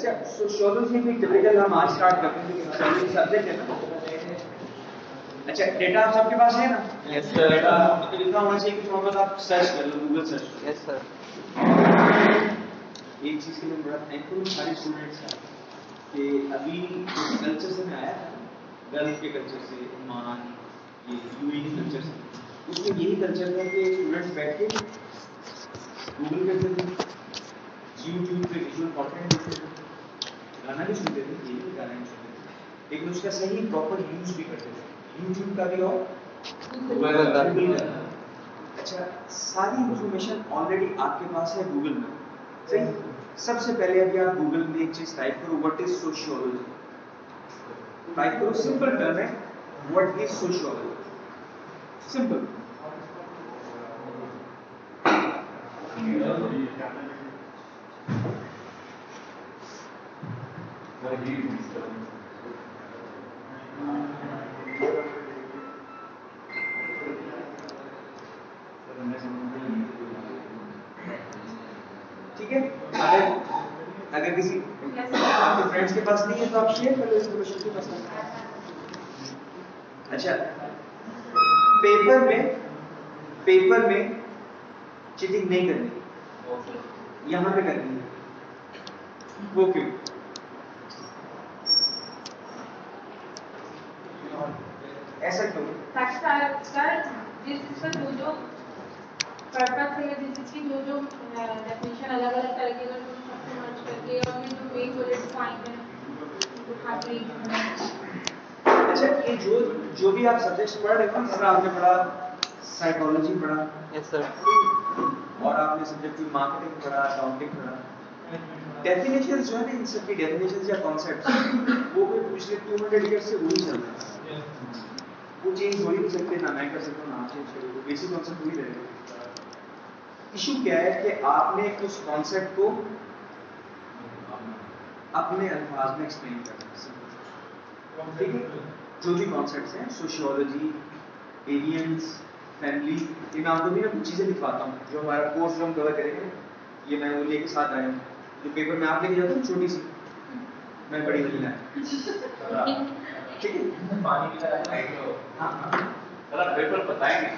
अच्छा सोशियोलॉजी भी टिपिकल हम आज स्टार्ट करते हैं क्योंकि सब्जेक्ट है ना। अच्छा डेटा आप सबके पास है ना? Yes sir. डेटा तो लिखा होना चाहिए कि थोड़ा बहुत आप सर्च कर लो गूगल सर्च। Yes sir. एक चीज के लिए बड़ा थैंकफुल सारे स्टूडेंट्स हैं कि अभी कल्चर से मैं आया गल्फ के कल्चर से ओमान ये यूएई कल्चर से, उसमें यही कल्चर था कि स्टूडेंट्स बैठ के गूगल करते थे, यूट्यूब पे विजुअल कंटेंट देखते थे, गाना भी सुनते थे, ये भी गाना भी सुनते थे, लेकिन उसका सही प्रॉपर यूज भी करते थे, यूट्यूब का भी और गूगल का। अच्छा सारी इंफॉर्मेशन ऑलरेडी आपके पास है गूगल में, सही। सबसे पहले अभी आप गूगल में एक चीज टाइप करो, व्हाट इज सोशियोलॉजी, टाइप करो, सिंपल टर्म है व्हाट इज सोशियोलॉजी, सिंपल। ठीक है, अगर किसी आपके फ्रेंड्स के पास नहीं है तो आप शेयर कर लो इन्फॉर्मेशन के पास। अच्छा पेपर में चीटिंग नहीं करनी, यहां पे करनी है, वो क्यों? ऐसा क्यों? जिस जो पर्पस है, जिसकी जो डेफिनेशन अलग अलग तरह के सबसे मर्ज करके और ये जो मेन बुलेट पॉइंट है। अच्छा ये जो भी आप सब्जेक्ट्स पढ़ रहे हो, जैसे आपने पढ़ा साइकोलॉजी पढ़ा, यस सर, और आपने सब्जेक्ट में मार्केटिंग पढ़ा, अकाउंटिंग पढ़ा, डेफिनेशंस जो है ना, इन सब की डेफिनेशंस या कॉन्सेप्ट्स वो कोई पिछले 200 ईयर से वही चल रहा है, वो चेंज हो ही नहीं सकते, ना मैं कर सकता हूँ ना आप चेंज करोगे, वो बेसिक कॉन्सेप्ट वही रहेगा। इशू क्या है कि आपने उस कॉन्सेप्ट को अपने अल्फाज में एक्सप्लेन करना है, ठीक है। जो भी कॉन्सेप्ट्स हैं, सोशियोलॉजी, एलियंस, फैमिली, ये मैं आपको भी ना कुछ चीजें लिखवाता हूँ जो हमारा कोर्स जो हम कवर करेंगे, ये मैं वो लेके साथ आया हूँ, जो पेपर में आप लेके जाते हो छोटी सी, मैं बड़ी वाली लाया, ठीक है। पानी की तरह हाँ पेपर बताएंगे।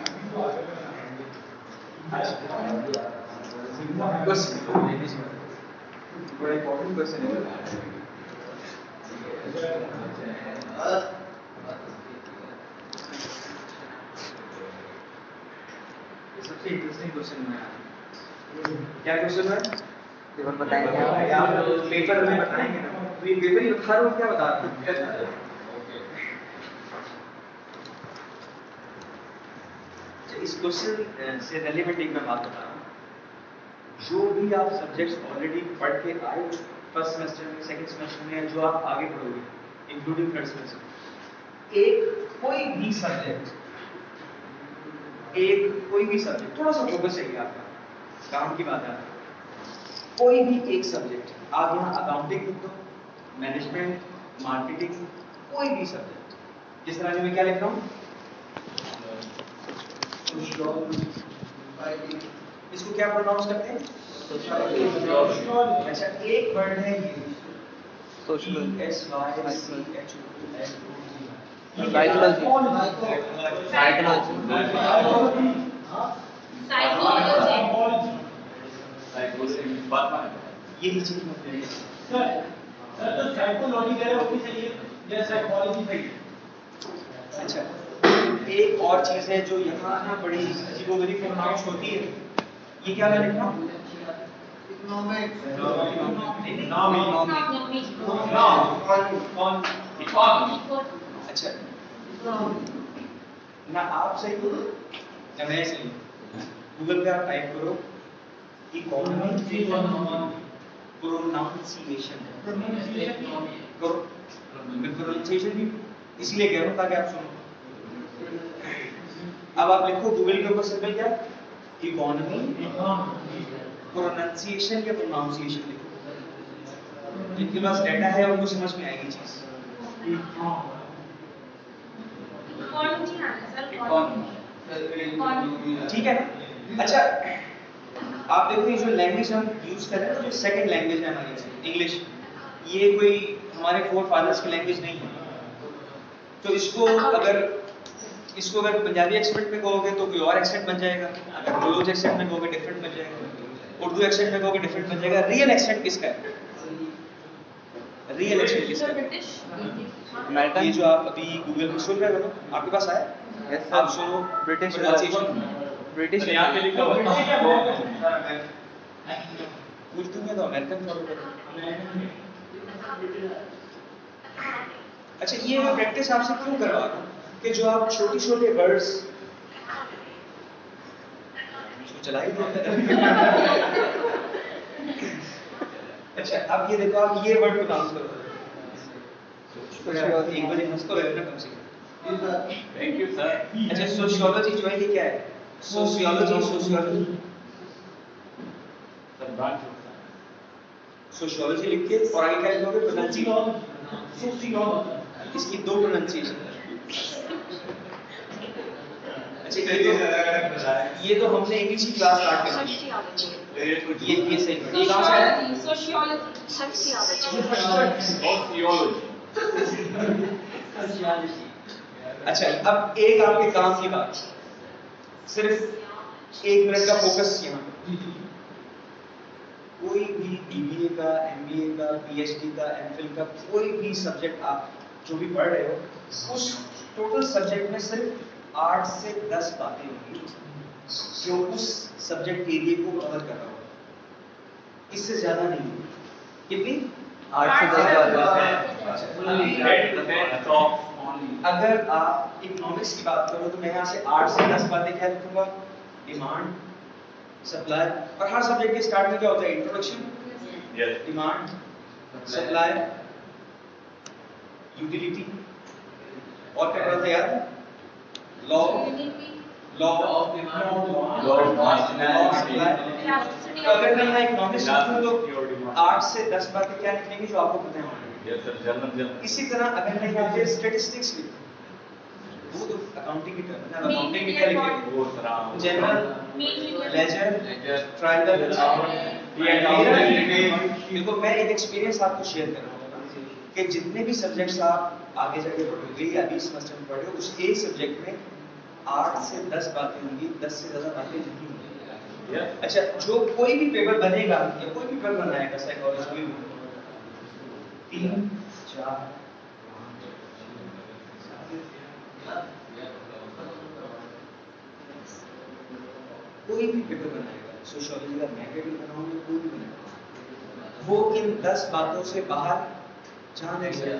बड़ा इंपॉर्टेंट क्वेश्चन है। सबसे इंटरेस्टिंग क्वेश्चन है, क्या क्वेश्चन है? पेपर बताएंगे आप पेपर में बताएंगे ना, तो ये पेपर ही बता रहा हूँ, क्या बता रहा हूँ? इस क्वेश्चन से रिलेवेंट एक मैं बात बता रहा हूँ, जो भी आप सब्जेक्ट्स ऑलरेडी पढ़ के आए फर्स्ट सेमेस्टर में, सेकंड सेमेस्टर में, जो आप आगे पढ़ोगे इंक्लूडिंग थर्ड सेमेस्टर, कोई भी सब्जेक्ट थोड़ा सा फोकस चाहिए आपका, काम की बात है, कोई भी एक सब्जेक्ट आप यहाँ अकाउंटिंग लिख दो, मैनेजमेंट, मार्केटिंग, कोई भी सब्जेक्ट, जिस तरह से मैं क्या लिख रहा हूँ, इसको क्या प्रोनाउंस करते हैं? अच्छा एक वर्ड है ये सोशल यही चीज अच्छा एक और चीज है जो यहाँ ना बड़ी अजीबोगरीब प्रोनाउंस होती है, ये क्या मैं लिख रहा हूँ? अच्छा ना आप सही करो ना मैं सही, गूगल पे आप टाइप करो इकोनॉमी प्रोनाउंसिएशन करो, मैं प्रोनाउंसिएशन भी इसलिए कह रहा हूँ ताकि आप सुनो। अब आप लिखो गूगल के ऊपर सिंपल क्या, इकोनॉमी प्रोनाउंसिएशन या प्रोनाउंसिएशन लिखो, जिनके पास डाटा है उनको समझ में आएगी चीज। ठीक है ना। अच्छा आप देखो ये जो लैंग्वेज हम यूज कर रहे हैं, जो सेकंड लैंग्वेज है हमारी इंग्लिश, ये कोई हमारे फोर फादर्स की लैंग्वेज नहीं है। तो इसको अगर पंजाबी एक्सेंट में कहोगे तो कोई और एक्सेंट बन जाएगा, अगर बलोच एक्सेंट में कहोगे डिफरेंट बन जाएगा, उर्दू एक्सेंट में कहोगे डिफरेंट बन जाएगा। रियल एक्सेंट किसका है? रियल एक्सेंट किसका है? ये जो आप अभी गूगल पे सुन रहे हो ना, आपके पास आया? Yes, sir. आप सुनो ब्रिटिश pronunciation। ब्रिटिश यहाँ पे लिखा हुआ है उर्दू में तो अमेरिकन फॉलो करो। अच्छा, ये मैं प्रैक्टिस आपसे क्यों करवा रहा हूँ कि जो आप छोटे छोटे वर्ड्स चला ही दो। अच्छा, अब ये देखो, आप ये वर्ड प्रोनाउंस करो। एक बार हंस तो रहे ना कम से कम। Thank you sir. अच्छा, सोशियोलॉजी जो है ये क्या है? सोशियोलॉजी सोशियोलॉजी लिख के और आगे क्या लिखोगे? प्रोनाउंसिएशन। इसकी दो प्रोनाउंसिएशन। अच्छा, ये तो हमने इंग्लिश की क्लास स्टार्ट कर दी। ये सही वर्ड। ये कहाँ से आया? सोशियोलॉजी। अच्छा, अब एक आपके काम की बात, सिर्फ 1 मिनट का फोकस यहाँ। कोई भी बीबीए का, एमबीए का, पीएचडी का, एमफिल का कोई भी सब्जेक्ट आप जो भी पढ़ रहे हो, उस टोटल सब्जेक्ट में सिर्फ 8 से 10 बातें होंगी जो उस सब्जेक्ट एरिया को कवर कर रहा हो, इससे ज्यादा नहीं। कितनी? 8 से 10 बातें। अगर आप इकोनॉमिक्स की बात करो तो मैं यहाँ से 8 से 10 बातें क्या लिखूंगा? डिमांड, सप्लाई, और हर सब्जेक्ट के स्टार्ट में क्या होता है? इंट्रोडक्शन, डिमांड, सप्लाई, यूटिलिटी, और क्या पढ़ा था याद? Law of demand, law of supply. तो अगर मैं यहाँ इकोनॉमिक्स लिखूं तो 8 से 10 बातें क्या लिखेंगे जो आपको पता है? इसी तरह अगर मैं यहाँ पे स्टैटिस्टिक्स लिखूं, वो तो अकाउंटिंग की टर्म है। अकाउंटिंग में क्या लिखेंगे? General ledger, triangle. देखो, मैं एक एक्सपीरियंस आपको शेयर कर रहा हूँ कि जितने भी सब्जेक्ट्स आप आगे जाके पढ़ोगे या अभी सेमेस्टर में पढ़े हो, उस एक सब्जेक्ट में 8 से 10 बातें होंगी, 10 से ज़्यादा बातें नहीं होंगी। अच्छा, जो कोई भी पेपर बनेगा या कोई भी पेपर बनाएगा साइकोलॉजी में, 3, 4, 5, कोई भी पेपर बनाएगा, सोशियोलॉजी का मैं पेपर बनाऊंगा, कोई भी बनाएगा, वो इन 10 बातों से बाहर जा नहीं सकता।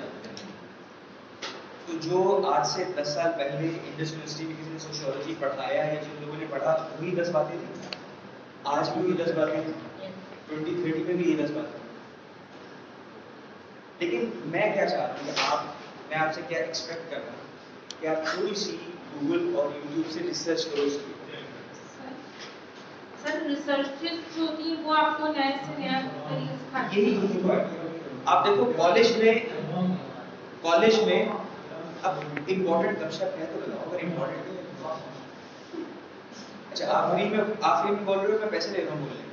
तो जो आज से 10 साल पहले इंडस यूनिवर्सिटी में किसी ने सोशियोलॉजी पढ़ाया है, जिन लोगों ने पढ़ा, वही 10 बातें थी, आज भी वही 10 बातें हैं, 2030 में भी ये 10 बातें। लेकिन मैं क्या चाहता हूँ कि मैं आपसे क्या एक्सपेक्ट कर रहा हूँ कि आप थोड़ी सी गूगल और यूट्यूब से रिसर्च करो इसके ऊपर। सर, रिसर्च जो होती है वो आपको नया से नया तरीके सिखाती यही यूट्यूब है। आप देखो, कॉलेज में अब इम्पोर्टेंट गपशप है तो बताओ, अगर इम्पोर्टेंट है। अच्छा, आखिरी में बोल रहे हो, मैं पैसे ले रहा हूँ बोलने,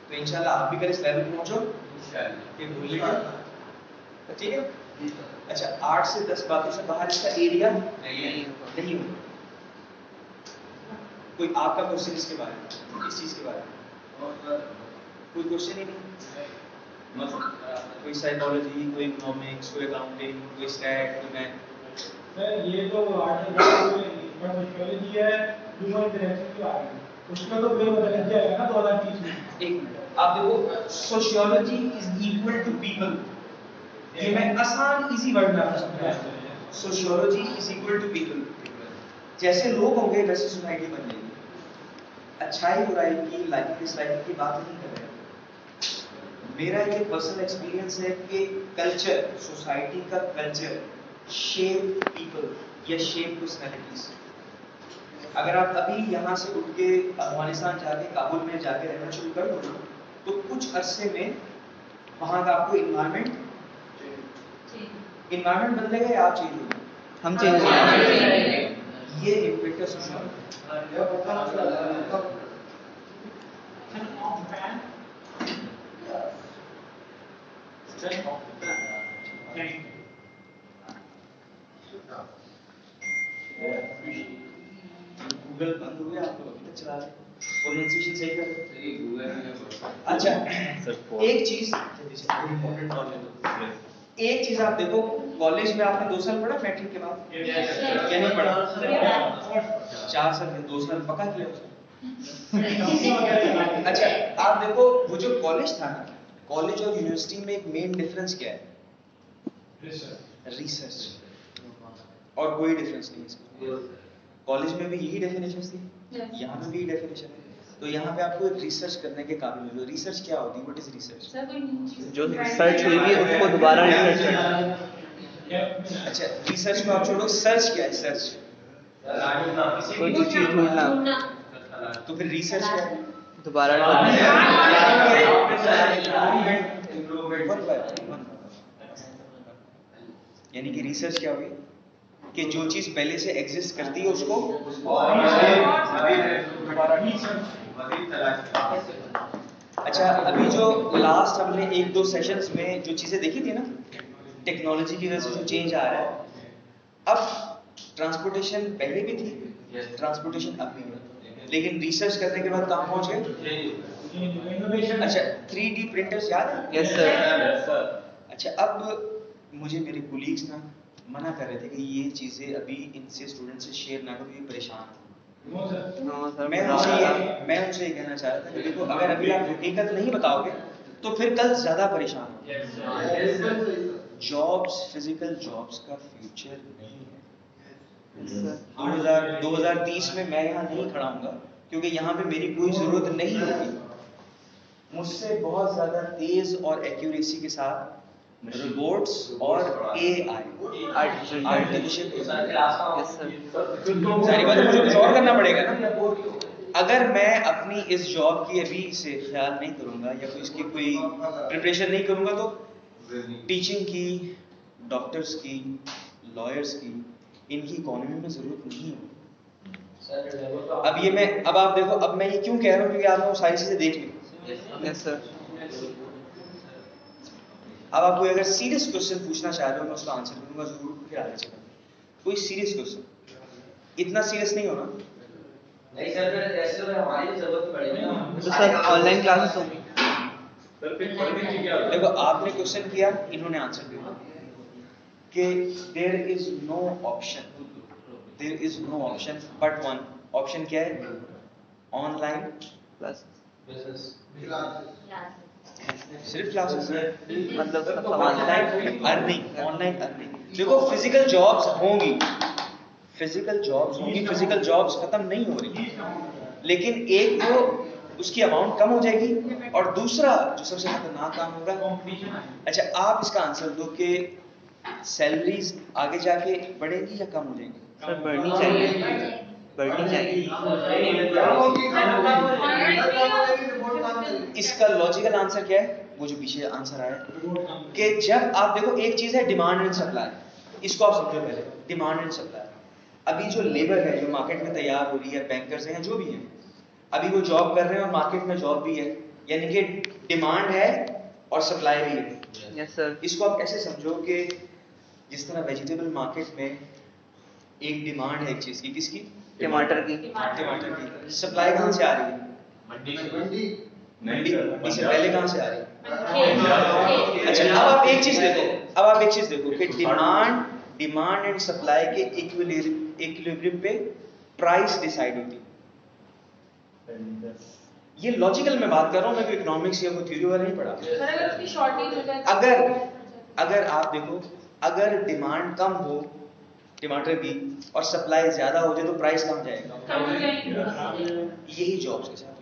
तो इंशाल्लाह आप भी कल इस लेवल पहुंचो कि भूलिए, ठीक है? अच्छा, 8 से 10 बातों से बाहर इसका एरिया नहीं होगा। कोई आपका क्वेश्चन इसके बारे में, इस चीज के बारे में कोई क्वेश्चन ही नहीं? कोई साइकोलॉजी, कोई इकोनॉमिक्स, कोई अकाउंटिंग, कोई स्टैट, कोई मैथ? सर, ये तो सोशियोलॉजी है, ह्यूमन इंटरेक्शन की बात है, उसमें तो बिल बदल जाएगा ना 2030 में। एक मिनट, आप देखो, sociology is equal to people. ये मैं आसान इजी वर्ड में आपको समझा रहा हूं। Sociology is equal to people. जैसे लोग होंगे वैसे सोसाइटी बन जाएगी। अच्छाई बुराई की, लाइकिंग डिसलाइकिंग की बात नहीं कर रहे। मेरा ये पर्सनल एक्सपीरियंस है कि कल्चर, सोसाइटी का कल्चर शेप पीपल या शेप पर्सनैलिटीज। अगर आप अभी यहाँ से उठ के अफगानिस्तान जाके, काबुल में जाके रहना शुरू कर दो तो कुछ अरसे में वहाँ का आपको इन्वायरमेंट बदलेगा या आप चेंज होंगे? हम चेंज होंगे। ये इम्पैक्ट है सोशियोलॉजी। गूगल बंद हो गया, आप लोग अभी तक चला रहे प्रोनाउंसिएशन सही कर रहे हो। अच्छा, एक चीज इम्पोर्टेंट नॉलेज, एक चीज आप देखो, कॉलेज में आपने 2 साल पढ़ा मैट्रिक के बाद या नहीं पढ़ा? 4 साल में 2 साल पका किया उसने। अच्छा, आप देखो वो जो कॉलेज था ना, कॉलेज और यूनिवर्सिटी में एक मेन डिफरेंस क्या है? रिसर्च, और कोई डिफरेंस नहीं है इसमें। कॉलेज में भी यही डेफिनेशन थी, यहाँ पे भी यही डेफिनेशन है। तो यहाँ पे आपको रिसर्च करने के काबिल हो। रिसर्च क्या होती है? What is research? जो रिसर्च हुई है उसको दोबारा रिसर्च करना। अच्छा, रिसर्च को आप छोड़ो, सर्च क्या है? सर्च कोई भी चीज ढूंढना, तो फिर रिसर्च क्या है? दोबारा यानी कि रिसर्च क्या हुई कि जो चीज पहले से एग्जिस्ट करती है उसको अच्छा, अभी जो लास्ट हमने 1-2 सेशंस में जो चीजें देखी थी ना, टेक्नोलॉजी की वजह से जो चेंज आ रहा है, अब ट्रांसपोर्टेशन पहले भी थी, ट्रांसपोर्टेशन अब भी है, लेकिन रिसर्च करने के बाद कहाँ पहुंच गए? अच्छा, 3D प्रिंटर्स याद है? Yes sir. अच्छा, अब मुझे मेरे कोलीग्स ना मना कर रहे थे कि ये चीजें अभी इनसे स्टूडेंट से शेयर ना करो, ये परेशान हो। मैं उनसे ये कहना चाह रहा था कि देखो, अगर अभी आप हकीकत नहीं बताओगे तो फिर कल ज्यादा परेशान हो। जॉब्स, फिजिकल जॉब्स का फ्यूचर नहीं है। 2030 में मैं यहाँ नहीं खड़ा हूँगा क्योंकि यहाँ पे मेरी कोई जरूरत नहीं होगी। मुझसे बहुत ज्यादा तेज और एक्यूरेसी के साथ रोबोट्स और AI, आर्टिफिशियल, सारी बातें मुझे कुछ और करना पड़ेगा ना। अगर मैं अपनी इस जॉब की अभी से ख्याल नहीं करूंगा या कोई इसकी कोई प्रिपरेशन नहीं करूंगा तो टीचिंग की, डॉक्टर्स की, लॉयर्स की, इनकी इकोनॉमी में जरूरत नहीं है। अब आप देखो, अब मैं ये क्यों कह रहा हूँ क्योंकि आपने वो सारी चीजें देख ली। Yes sir. अब आप कोई अगर सीरियस क्वेश्चन पूछना चाह रहे हो, मैं उसका आंसर दूंगा जरूर, फिर आगे चलेंगे। कोई सीरियस क्वेश्चन, इतना सीरियस नहीं होना। नहीं सर, फिर ऐसे में हमारी जरूरत पड़ेगी ना। तो सर ऑनलाइन क्लासेस होंगी। सर फिर पढ़ने की क्या? देखो, आपने क्वेश्चन किया, इन्होंने आंसर दिया कि there is no option but one. Option क्या है? ऑनलाइन क्लासेस, सिर्फ क्लासेस, मतलब सब ऑनलाइन अर्निंग। देखो, फिजिकल जॉब्स होंगी, फिजिकल जॉब्स खत्म नहीं हो रही, लेकिन एक तो उसकी अमाउंट कम हो जाएगी और दूसरा जो सबसे खतरनाक काम होगा। अच्छा, आप इसका आंसर दो कि सैलरीज आगे जाके बढ़ेंगी या कम हो जाएंगी? सर बढ़नी चाहिए, बढ़नी चाहिए। इसका लॉजिकल आंसर क्या है? वो जो पीछे आंसर आया कि जब आप देखो, एक चीज है डिमांड एंड सप्लाई, इसको आप समझो पहले, डिमांड एंड सप्लाई। अभी जो लेबर है जो मार्केट में तैयार हो रही है, बैंकर्स हैं जो भी हैं, अभी वो जॉब कर रहे हैं और मार्केट में जॉब भी है, यानी कि डिमांड है और सप्लाई भी है। Yes sir. इसको आप ऐसे समझो कि जिस तरह वेजिटेबल मार्केट में एक डिमांड है एक चीज की, किसकी? टमाटर की। टमाटर की। सप्लाई कहाँ से आ रही है? मंडी से पहले कहाँ से आ रही है? अच्छा, अब आप एक चीज देखो कि डिमांड एंड सप्लाई के इक्विलिब्रियम पे प्राइस डिसाइड होती है। ये लॉजिकल मैं बात कर रहा हूँ, मैं कोई इकोनॉमिक्स या कोई थ्योरी वाला नहीं पढ़ा। अगर उसकी शॉर्टेज हो जाए, अगर आप देखो, अगर डिमांड कम हो टमाटर की और सप्लाई ज्यादा हो जाए तो प्राइस कम जाएगा। यही जॉब्स के साथ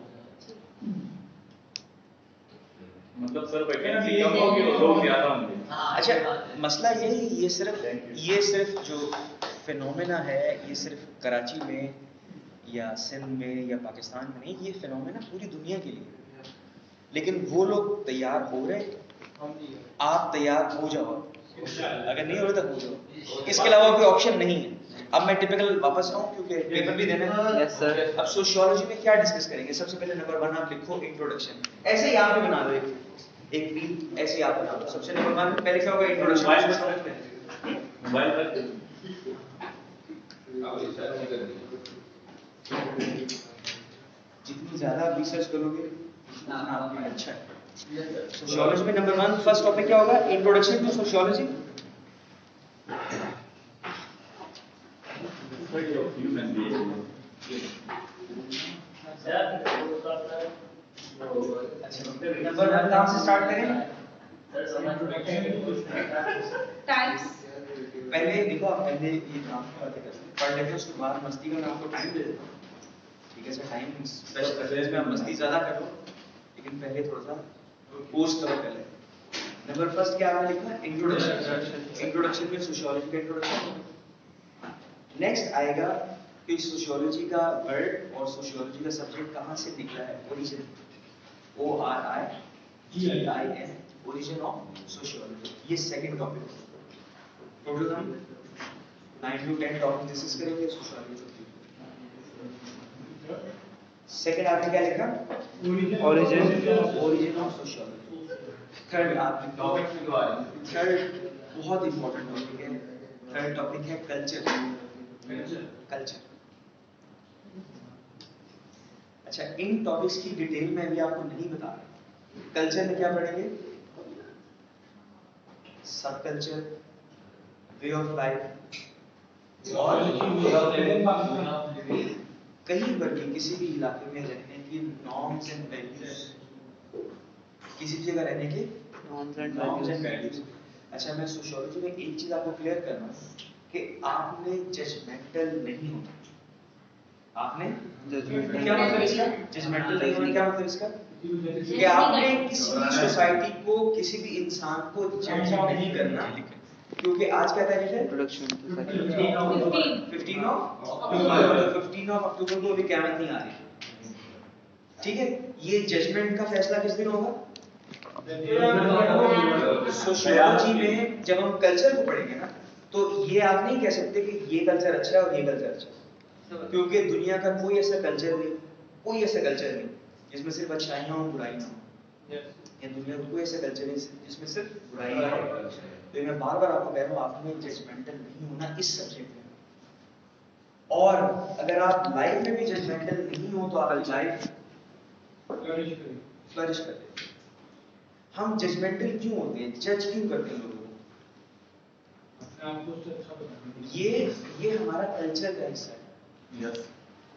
मतलब सर वैकेंसी कम होगी और लोग ज्यादा होंगे। अच्छा, मसला यही, ये सिर्फ जो फिनोमेना है, ये सिर्फ कराची में या सिंध में या पाकिस्तान में नहीं, ये फिनोमेना पूरी दुनिया के लिए। लेकिन वो लोग तैयार हो रहे, आप तैयार हो जाओ, अगर नहीं हो रहे तो हो जाओ, इसके अलावा कोई ऑप्शन नहीं है। अब मैं टिपिकल वापस आऊं क्योंकि पेपर भी देना है। Yes sir. अब सोशियोलॉजी में क्या डिस्कस करेंगे? सबसे पहले नंबर 1 आप लिखो इंट्रोडक्शन, ऐसे ही आप भी बना दो। एक रील ऐसे आप बना दो। सबसे नंबर 1 पहले क्या होगा, इंट्रोडक्शन। मोबाइल पर जितनी ज्यादा आप रिसर्च करोगे उतना आपके लिए अच्छा है। सोशियोलॉजी में नंबर 1 फर्स्ट टॉपिक क्या होगा, इंट्रोडक्शन टू सोशियोलॉजी। नंबर 1 कहाँ से स्टार्ट करें? टाइप्स। पहले देखो, आप पहले ये काम की बातें करते हैं, पढ़ लेते हैं, उसके बाद मस्ती का मैं आपको टाइम दे देता हूँ। ठीक है सर, टाइम स्पेशल में आप मस्ती ज़्यादा कर लो, लेकिन पहले थोड़ा सा कोर्स कवर कर लें। नंबर फर्स्ट क्या आपने लिखा, इंट्रोडक्शन। इंट्रोडक्शन में सोशियोलॉजी का इंट्रोडक्शन। नेक्स्ट आएगा कि सोशियोलॉजी का वर्ड और सोशियोलॉजी का सब्जेक्ट कहाँ से निकला है, origin, ORIGIN, origin of sociology. ये सेकंड टॉपिक है। टोटल हम 9 to 10 टॉपिक डिस्कस करेंगे सोशियोलॉजी। सेकंड आपने क्या लिखा, ओरिजिन ऑफ सोशियोलॉजी। थर्ड आपने थर्ड बहुत इंपॉर्टेंट टॉपिक है, थर्ड टॉपिक है कल्चर। कल्चर, अच्छा इन टॉपिक्स की डिटेल में अभी आपको नहीं बता रहा। कल्चर में क्या पढ़ेंगे, सब कल्चर, वे ऑफ लाइफ, और कहीं पर भी किसी भी इलाके में रहने की नॉर्म्स एंड वैल्यूज, किसी भी जगह रहने के नॉर्म्स एंड वैल्यूज। अच्छा, मैं सोशियोलॉजी में एक चीज आपको क्लियर करना कि आपने जजमेंटल नहीं होना। आपने क्या मतलब इसका, जजमेंटल नहीं होना क्या मतलब इसका, कि आपने किसी भी सोसाइटी को, किसी भी इंसान को जज नहीं करना। क्योंकि आज क्या तारीख है, 15 ऑफ अक्टूबर को अभी क़यामत नहीं आ रही। ठीक है, ये जजमेंट का फैसला किस दिन होगा, सोशियोलॉजी में जब हम कल्चर को पढ़ेंगे ना, तो ये आप नहीं कह सकते कि ये कल्चर अच्छा है और ये कल्चर अच्छा है, क्योंकि दुनिया का कोई ऐसा कल्चर नहीं, कोई ऐसा कल्चर नहीं जिसमें सिर्फ अच्छाइयाँ हो बुराइयाँ हो। या दुनिया में कोई ऐसा कल्चर नहीं जिसमें सिर्फ बुराइयाँ हो। तो मैं बार बार आपको कह रहा हूँ, आपने जजमेंटल नहीं होना इस सब्जेक्ट में। और अगर आप लाइफ में भी जजमेंटल नहीं हो तो आपकी लाइफ फ्लरिश कर देगी। हम जजमेंटल क्यों होते हैं, जज क्यों करते हैं लोगों को, ये हमारा कल्चर का हिस्सा है।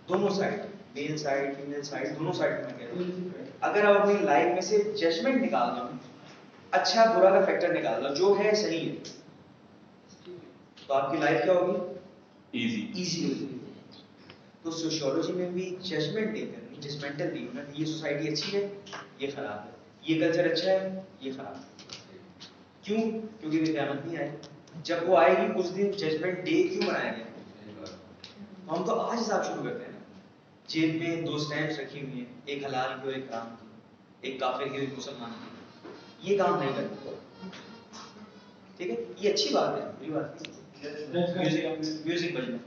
दोनों side, male side, female side, दोनों साइड में कह रहे हैं। अगर आप अपनी लाइफ में से जजमेंट निकाल दो, अच्छा बुरा का फैक्टर निकाल दो, जो है सही है, तो आपकी लाइफ क्या होगी, इजी होगी। तो सोशियोलॉजी में भी जजमेंट नहीं करनी, जजमेंटल नहीं होना। ये सोसाइटी अच्छी है, ये खराब है, ये कल्चर अच्छा है, ये खराब है। क्यों, क्योंकि क़यामत नहीं आई। जब वो आएगी उस दिन जजमेंट डे क्यों बनाया गया, हम तो आज हिसाब शुरू करते हैं। जेब में 2 स्टैम्प्स रखी हुई हैं, एक हलाल की और एक हराम की, एक काफिर की और एक मुसलमान की। ये काम नहीं करते, ठीक है, ये अच्छी बात है, बुरी बात नहीं। म्यूजिक बजना,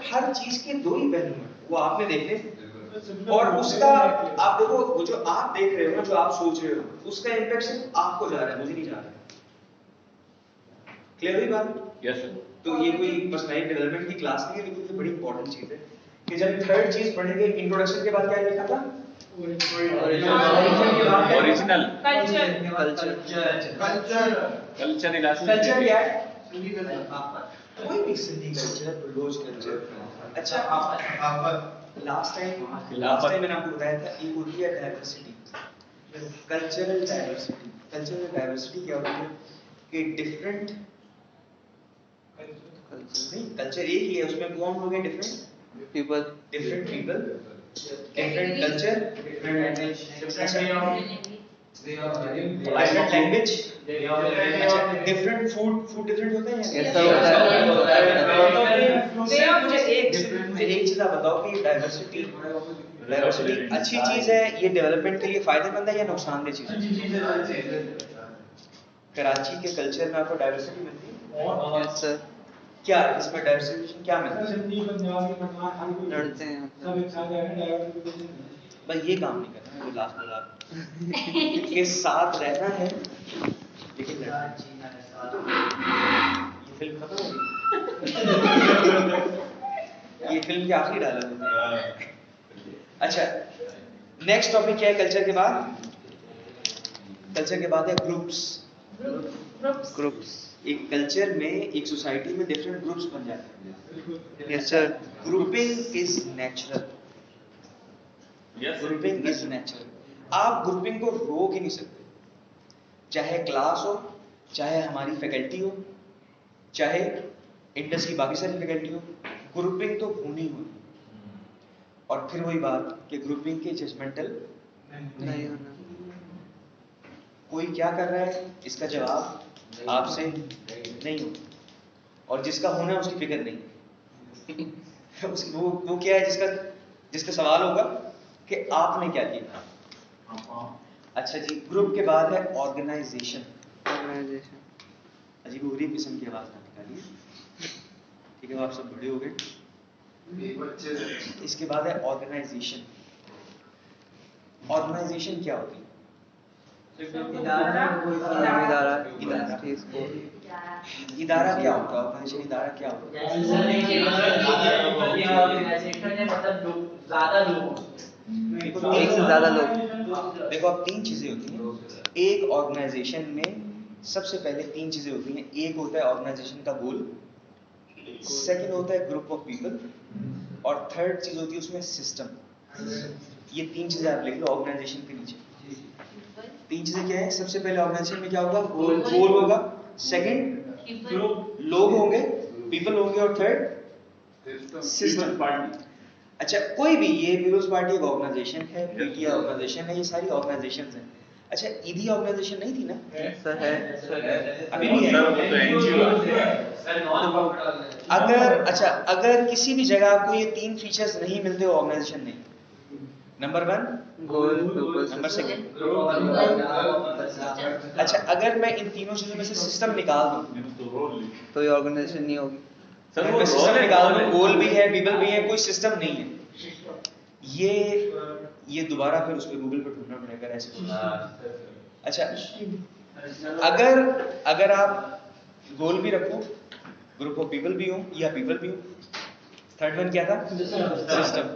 हर चीज के 2 ही पहलू हैं, वो आपने देखने, और उसका आप देखो, वो जो आप देख रहे हो, जो आप सोच रहे हो, उसका इम्पैक्ट सिर्फ आपको जा रहा है, मुझे नहीं जा रहा है। क्लियर हुई बात? Yes sir. तो ये कोई पर्सनैलिटी डेवलपमेंट की क्लास नहीं है, लेकिन ये बड़ी इंपॉर्टेंट चीज है कि जब थर्ड चीज पढ़ेंगे, इंट्रोडक्शन के बाद क्या लिखा था, ओरिजिनल कल्चर क्या है, कोई भी सिंधी कल्चर, बलोच कल्चर। अच्छा, लास्ट टाइम मैंने आपको बताया था, एक होती है diversity, cultural diversity. Cultural diversity क्या होती है कि डिफरेंट नहीं, कल्चर एक ही है, उसमें कौन लोग हैं, different people, different culture, different language, different food different होता है। ऐसा होता है। मुझे एक चीज आप बताओ कि डाइवर्सिटी अच्छी चीज है, ये डेवलपमेंट के लिए फायदेमंद है या नुकसानदेह चीज है? कराची के कल्चर में आपको डाइवर्सिटी मिलती है? Yes sir. क्या इसमें डाइवर्सिफिकेशन क्या मिलता है? लड़ते हैं सब एक साथ आए हैं, भाई ये काम नहीं करना है, जो लास्ट के साथ रहना है लेकिन लड़ना है। ये फिल्म खत्म हो गई। ये फिल्म के आखिरी डायलॉग है। अच्छा, नेक्स्ट टॉपिक क्या है कल्चर के बाद? कल्चर के बाद है ग्रुप्स। ग्रुप्स। एक कल्चर में, एक सोसाइटी में डिफरेंट ग्रुप्स बन जाते हैं। Yes sir. Grouping is natural. Grouping is natural. आप ग्रुपिंग को रोक ही नहीं सकते, चाहे क्लास हो, चाहे हमारी फैकल्टी हो, चाहे इंडस की बाकी सारी फैकल्टी हो, ग्रुपिंग तो होनी होनी। और फिर वही बात कि ग्रुपिंग के जजमेंटल नहीं होना। कोई क्या कर रहा है इसका जवाब आपसे नहीं हो, और जिसका होना है उसकी फिक्र नहीं। वो क्या है जिसका सवाल होगा कि आपने क्या किया। अच्छा जी, ग्रुप के बाद है ऑर्गेनाइजेशन। ऑर्गेनाइजेशन। अजीब गरीब किस्म की आवाज ना निकालिए, ठीक है? आप सब बड़े हो गए। इसके बाद है ऑर्गेनाइजेशन। ऑर्गेनाइजेशन क्या होती है? इदारा। इदारा क्या होता है? ऑर्गेनाइजेशन इदारा क्या होता है? एक से ज्यादा लोग। देखो, अब तीन चीजें होती हैं एक ऑर्गेनाइजेशन में। सबसे पहले तीन चीजें होती हैं। एक होता है ऑर्गेनाइजेशन का गोल, सेकंड होता है ग्रुप ऑफ पीपल, और थर्ड चीज होती है उसमें सिस्टम। ये तीन चीजें आप लिख लो ऑर्गेनाइजेशन के नीचे। तीन चीजें क्या है? सबसे पहले ऑर्गेनाइजेशन में क्या होगा? गोल होगा, सेकंड लोग होंगे, पीपल होंगे, और थर्ड सिस्टम। अच्छा, कोई भी, ये पीपल्स पार्टी एक ऑर्गेनाइजेशन है, पीटीआई ऑर्गेनाइजेशन है, ये सारी ऑर्गेनाइजेशंस हैं। अच्छा, ईदी ऑर्गेनाइजेशन नहीं थी ना? सर है। अभी भी है। अगर किसी भी जगह आपको ये तीन फीचर्स नहीं मिलते हो ऑर्गेनाइजेशन नहीं। नंबर 1 गोल, नंबर सेकंड। अच्छा, अगर मैं इन तीनों चीजों में से सिस्टम निकाल दूं तो ये ऑर्गेनाइजेशन नहीं होगी। अगर मैं सिस्टम निकाल दूं, गोल भी है, पीपल भी है, कोई सिस्टम नहीं है, ये दोबारा फिर उस पे गूगल पे ढूंढना पड़ेगा ऐसे। अच्छा, अगर आप गोल भी रखो, ग्रुप ऑफ पीपल भी हो या पीपल भी हो, थर्ड वन क्या था? सिस्टम।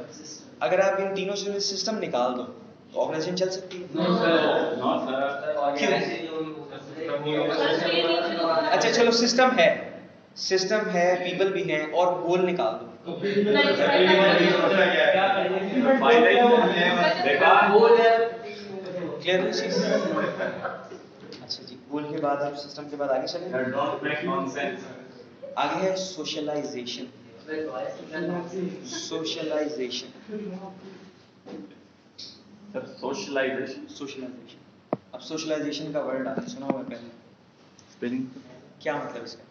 अगर आप इन तीनों से सिस्टम निकाल दो तो ऑर्गेनाइजेशन चल सकती है? क्यों? अच्छा चलो, सिस्टम है, पीपल भी हैं, और गोल निकाल दो। क्लियर है चीज? अच्छा जी, गोल के बाद आप सिस्टम के बाद आगे चलें। आगे है सोशलाइजेशन। सोशलाइजेशन। अब सोशलाइजेशन का वर्ड आपने सुना होगा पहले, स्पेलिंग क्या मतलब इसका?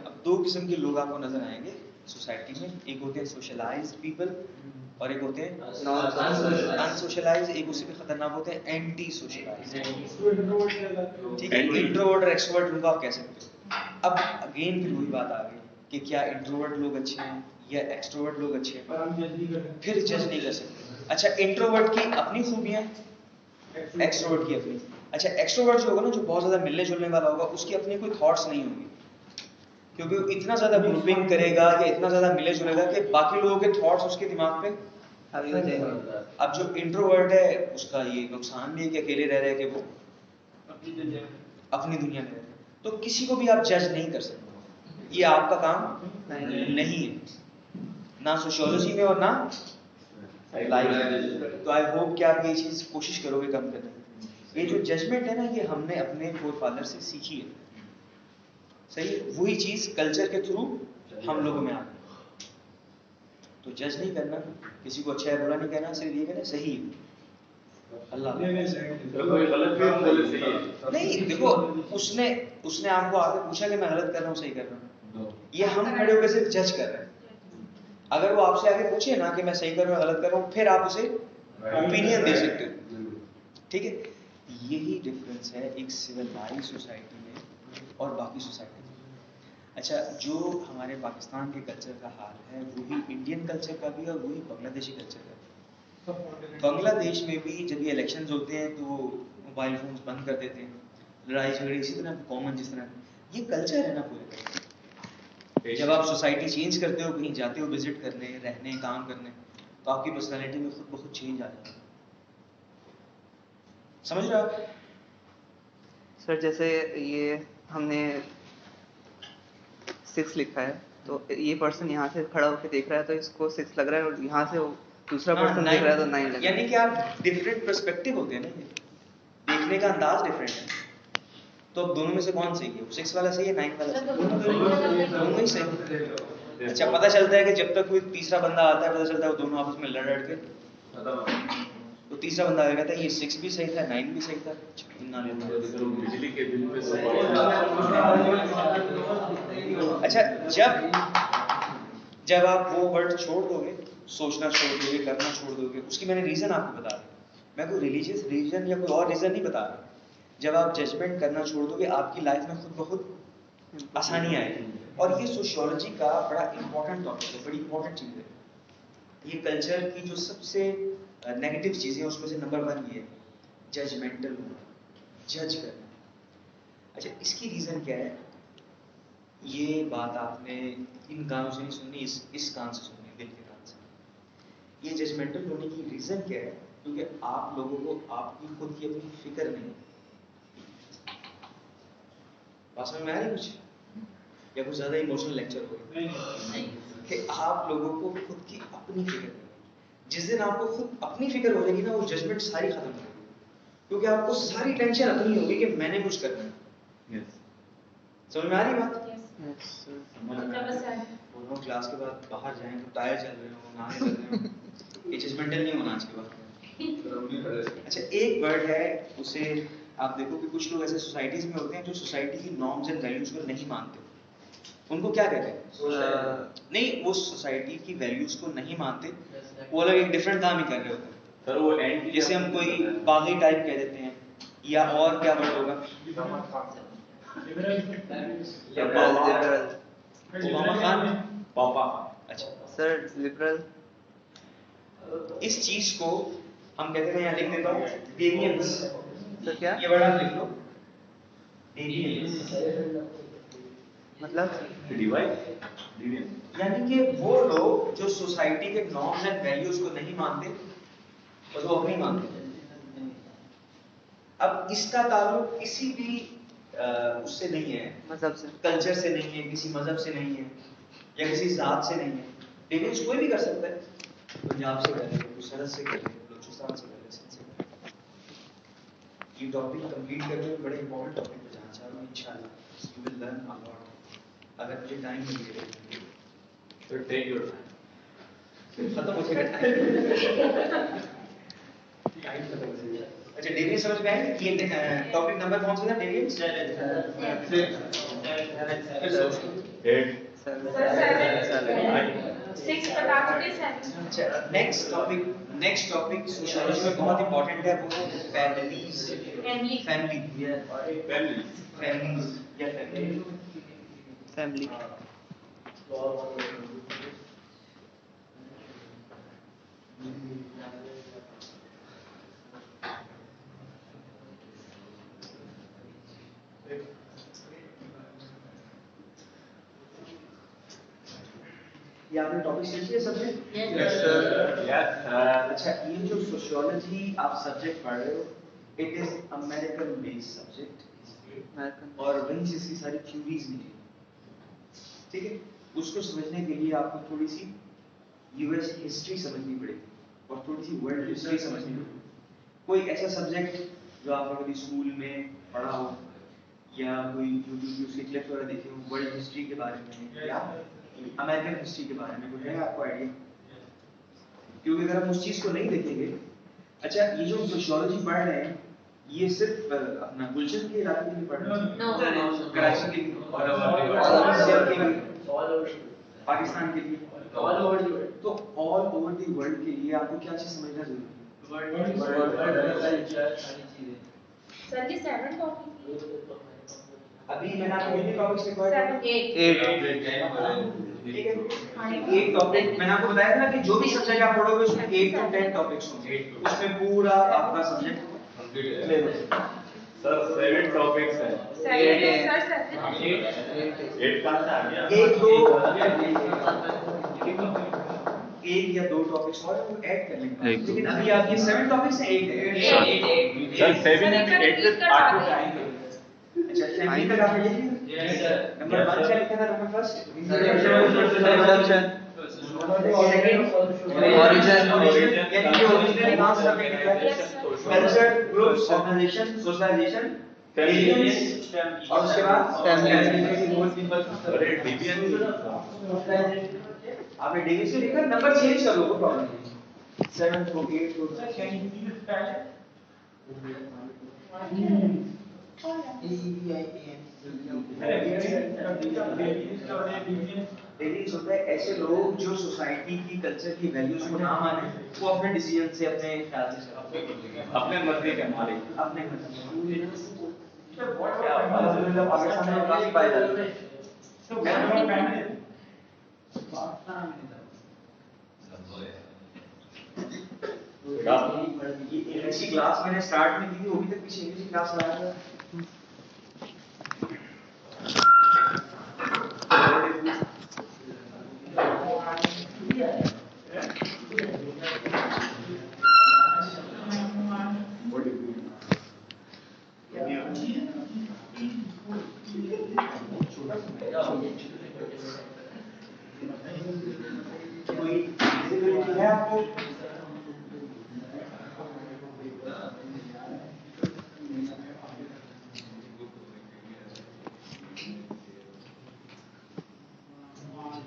अब दो किस्म के लोग आपको नजर आएंगे सोसाइटी में। एक होते हैं सोशलाइज्ड पीपल और एक होते हैं अनसोशलाइज्ड। एक उससे भी खतरनाक होते हैं एंटी सोशलाइज्ड। ठीक है, इंट्रोवर्ट और एक्सट्रोवर्ट उनको आप कह सकते हो। अब अगेन फिर वही बात आ गई कि क्या इंट्रोवर्ट लोग अच्छे हैं या एक्सट्रोवर्ट लोग अच्छे हैं, फिर जज नहीं कर सकते। अच्छा, इंट्रोवर्ट की अपनी खूबियां, एक्सट्रोवर्ट की अपनी। अच्छा, एक्सट्रोवर्ट जो होगा ना, जो बहुत ज्यादा मिलने जुलने वाला होगा, उसकी अपनी कोई थॉट्स नहीं होंगी, क्योंकि वो इतना ज्यादा ग्रुपिंग करेगा या इतना ज्यादा मिले जुलेगा कि बाकी लोगों के थॉट्स उसके दिमाग पे हावी हो जाएंगे। अब जो इंट्रोवर्ट है उसका ये नुकसान भी है कि अकेले रह रहे हैं, कि वो अपनी दुनिया में रह रहे हैं। तो किसी को भी आप जज नहीं कर सकते, ये आपका काम नहीं है, ना सोशियोलॉजी में और ना लाइफ में। तो आई होप कि आप ये चीज कोशिश करोगे कम करने। ये जो जजमेंट है ना, ये हमने अपने फोर फादर से सीखी है, सही है? वही चीज कल्चर के थ्रू हम लोगों में आती है। तो जज नहीं करना, किसी को अच्छा है बुरा नहीं कहना, सिर्फ ये कहना सही है। अल्लाह नहीं, देखो, उसने आपको आके पूछा कि मैं गलत कर रहा हूँ सही कर रहा हूँ, ये हम खड़े होकर सिर्फ जज कर रहे हैं। अगर वो आपसे आके पूछे ना कि मैं सही कर रहा हूँ गलत कर रहा हूँ, फिर आप उसे ओपिनियन दे सकते हो। ठीक है, यही डिफरेंस है एक सिविलाइज्ड सोसाइटी में और बाकी सोसाइटी में। अच्छा, जो हमारे पाकिस्तान के कल्चर का हाल है वही इंडियन कल्चर का भी और वही बांग्लादेशी कल्चर का भी। बांग्लादेश में भी जब ये इलेक्शंस होते हैं तो मोबाइल फोन्स बंद कर देते हैं, लड़ाई झगड़े इसी तरह कॉमन जिस तरह ये कल्चर है ना पूरे का। जब आप सोसाइटी चेंज करते हो, कहीं जाते हो विजिट करने, रहने, काम करने, तो आपकी पर्सनालिटी में खुद बहुत चेंज आ जाता है। समझ रहे हो आप? सर जैसे ये हमने 6 लिखा है, तो ये पर्सन यहाँ से खड़ा होकर देख रहा है तो इसको 6 लग रहा है, और यहाँ से वो दूसरा पर्सन देख रहा है तो 9 लग रहा है। यानी कि आप डिफरेंट पर्सपेक्टिव होते हैं ना, ये देखने का अंदाज डिफरेंट है। तो अब दोनों में से कौन सही है? 6 वाला सही है, 9 वाला सही है? दोनों ही सही। अच्छा, पता चलता है कि जब तक कोई तीसरा बंदा आता है पता चलता है वो दोनों आपस में लड़ के तो तीसरा बंदा आ कहता है ये 6 भी सही था, 9 भी सही था। बिजली के बिल पे अच्छा, जब आप वो वर्ड छोड़ दोगे, सोचना छोड़ दोगे, करना छोड़ दोगे, उसकी मैंने रीजन आपको बता दी। मैं कोई रिलीजियस रीजन या कोई और रीजन नहीं बता रहा। जब आप जजमेंट करना छोड़ दोगे आपकी लाइफ में खुद बहुत आसानी आएगी। और ये सोशियोलॉजी का बड़ा इंपॉर्टेंट टॉपिक है, बड़ी इंपॉर्टेंट चीज़ है। ये कल्चर की जो सबसे नेगेटिव चीज़ें हैं उसमें से नंबर 1 ये जजमेंटल होना, जज करना। अच्छा, इसकी रीज़न क्या है? ये बात आपने इन कानों से नहीं सुननी, इस कान से सुननी, दिल के कान से। ये जजमेंटल होने की रीज़न क्या है? क्योंकि आप लोगों को आपकी खुद की अपनी फिक्र नहीं। बात समझ में आ रही कुछ? या कुछ ज्यादा इमोशनल लेक्चर हो रहा कि आप लोगों को खुद की अपनी फिक्र नहीं। जिस दिन आपको खुद अपनी फिक्र हो जाएगी ना, वो जजमेंट सारी खत्म हो जाएगी, क्योंकि आपको सारी टेंशन अपनी होगी कि मैंने कुछ करना है। समझ में आ रही बात? दोनों क्लास के बाद बाहर जाएं तो टायर चल रहे हो, नहाने चल रहे हो, ये जजमेंटल नहीं होना आज के बाद। अच्छा, एक वर्ड है, उसे आप देखो कि कुछ लोग ऐसे सोसाइटीज में होते हैं जो सोसाइटी की नॉर्म्स एंड वैल्यूज को नहीं मानते। उनको क्या कहते हैं? नहीं, वो सोसाइटी की वैल्यूज को नहीं मानते, वो अलग एक डिफरेंट काम ही कर रहे होते हैं। सर वो एंटी, जैसे हम कोई बागी टाइप कह देते हैं, या और क्या वर्ड होगा? ओबामा खान, पापा। अच्छा सर लिबरल। इस चीज को हम कहते हैं, यहाँ लिख देता हूँ, डेविएंस। सर क्या ये वर्ड आप लिख लो, डेविएंस। मतलब? यानी कि वो लोग जो सोसाइटी के नॉर्म्स एंड वैल्यूज को नहीं मानते और वो अपनी मानते। अब इसका ताल्लुक किसी भी उससे नहीं है, मजहब से, कल्चर से नहीं है, किसी मजहब से नहीं है, या किसी जात से नहीं है। डेविएंस कोई भी कर सकता है, पंजाब से कर ले, सरहद से कर ले, बलूचिस्तान से कर ले, सिंध से कर ले। ये टॉपिक कंप्लीट करने में बड़े इंपॉर्टेंट टॉपिक पे जाना चाह रहा हूँ। इंशाल्लाह you will learn a lot अगर मुझे टाइम मिले तो टेक योर टाइम। खत्म हो जाएगा टाइम खत्म हो जाएगा। अच्छा, डेविएंस समझ में आया? ये टॉपिक नंबर कौन सा था? डेविएंस 6 बता चुके 7। अच्छा, नेक्स्ट टॉपिक सोशियोलॉजी में बहुत इंपॉर्टेंट है, वो फैमिलीज। फैमिली। ये आपने टॉपिक सीख लिया सब्जेक्ट? Yes sir. अच्छा, ये जो सोशियोलॉजी आप सब्जेक्ट पढ़ रहे हो, it is American based subject और वहीं से इसकी सारी थ्योरीज निकली। ठीक है, उसको समझने के लिए आपको थोड़ी सी यूएस हिस्ट्री समझनी पड़ेगी और थोड़ी सी वर्ल्ड हिस्ट्री समझनी पड़ेगी। कोई ऐसा सब्जेक्ट जो आपने कभी स्कूल में पढ़ा हो या कोई यूट्यूब से क्लिप वगैरह देखे हो वर्ल्ड हिस्ट्री के बारे में या अमेरिकन हिस्ट्री के बारे में, कुछ है आपको आइडिया? क्योंकि अगर हम उस चीज को नहीं देखेंगे। अच्छा, ये जो सोशियोलॉजी पढ़ रहे हैं ये सिर्फ अपना गुलशन के इलाके के लिए पढ़ रहे हैं? कराची के लिए, पाकिस्तान के लिए, ऑल ओवर द वर्ल्ड। तो ऑल ओवर द वर्ल्ड के लिए आपको क्या चीज समझना जरूरी है? सर ये 7 टॉपिक अभी मैंने आपको कितने टॉपिक्स रिकॉर्ड 7, 8 ठीक है, एक टॉपिक मैंने आपको बताया था ना कि जो भी सब्जेक्ट आप पढ़ोगे उसमें 8 to 10 टॉपिक्स होंगे, उसमें पूरा आपका सब्जेक्ट क्लियर हो जाएगा। सर 7 टॉपिक्स हैं। 7 सर 7 8 कहाँ से आ गया? एक या दो टॉपिक्स और ऐड कर लेंगे, लेकिन अभी आप ये 7 टॉपिक्स हैं, 8 सर 7 में 8 से पार्ट में आएंगे। अच्छा, फैमिली तक आपने लिख लिया? Yes sir. नंबर 1 क्या लिखा था? नंबर फर्स्ट इंट्रोडक्शन, ओरिजिन, यानी कि ओरिजिनल कहां से आपने लिखा है? Culture, groups, organisation, socialisation, aliens, और उसके बाद फैमिली। अरे डीबीएन आपने डिग्री से लिखा, नंबर चेंज कर लो, कोई प्रॉब्लम नहीं। 7 to 8 to Can you see this pattern? डेविएंस होता है ऐसे लोग जो सोसाइटी की कल्चर की वैल्यूज को ना माने, वो अपने डिसीजन से अपने ख्याल से चलते अपने मर्जी के मालिक। अपने Sir, what क्या about बात family? है? पाकिस्तान में काफी पाए जाते हैं। So what about family? ये इंग्लिश की क्लास मैंने स्टार्ट में की थी, वो भी तक पीछे इंग्लिश की क्लास लगाया था। कोई visibility है आपको?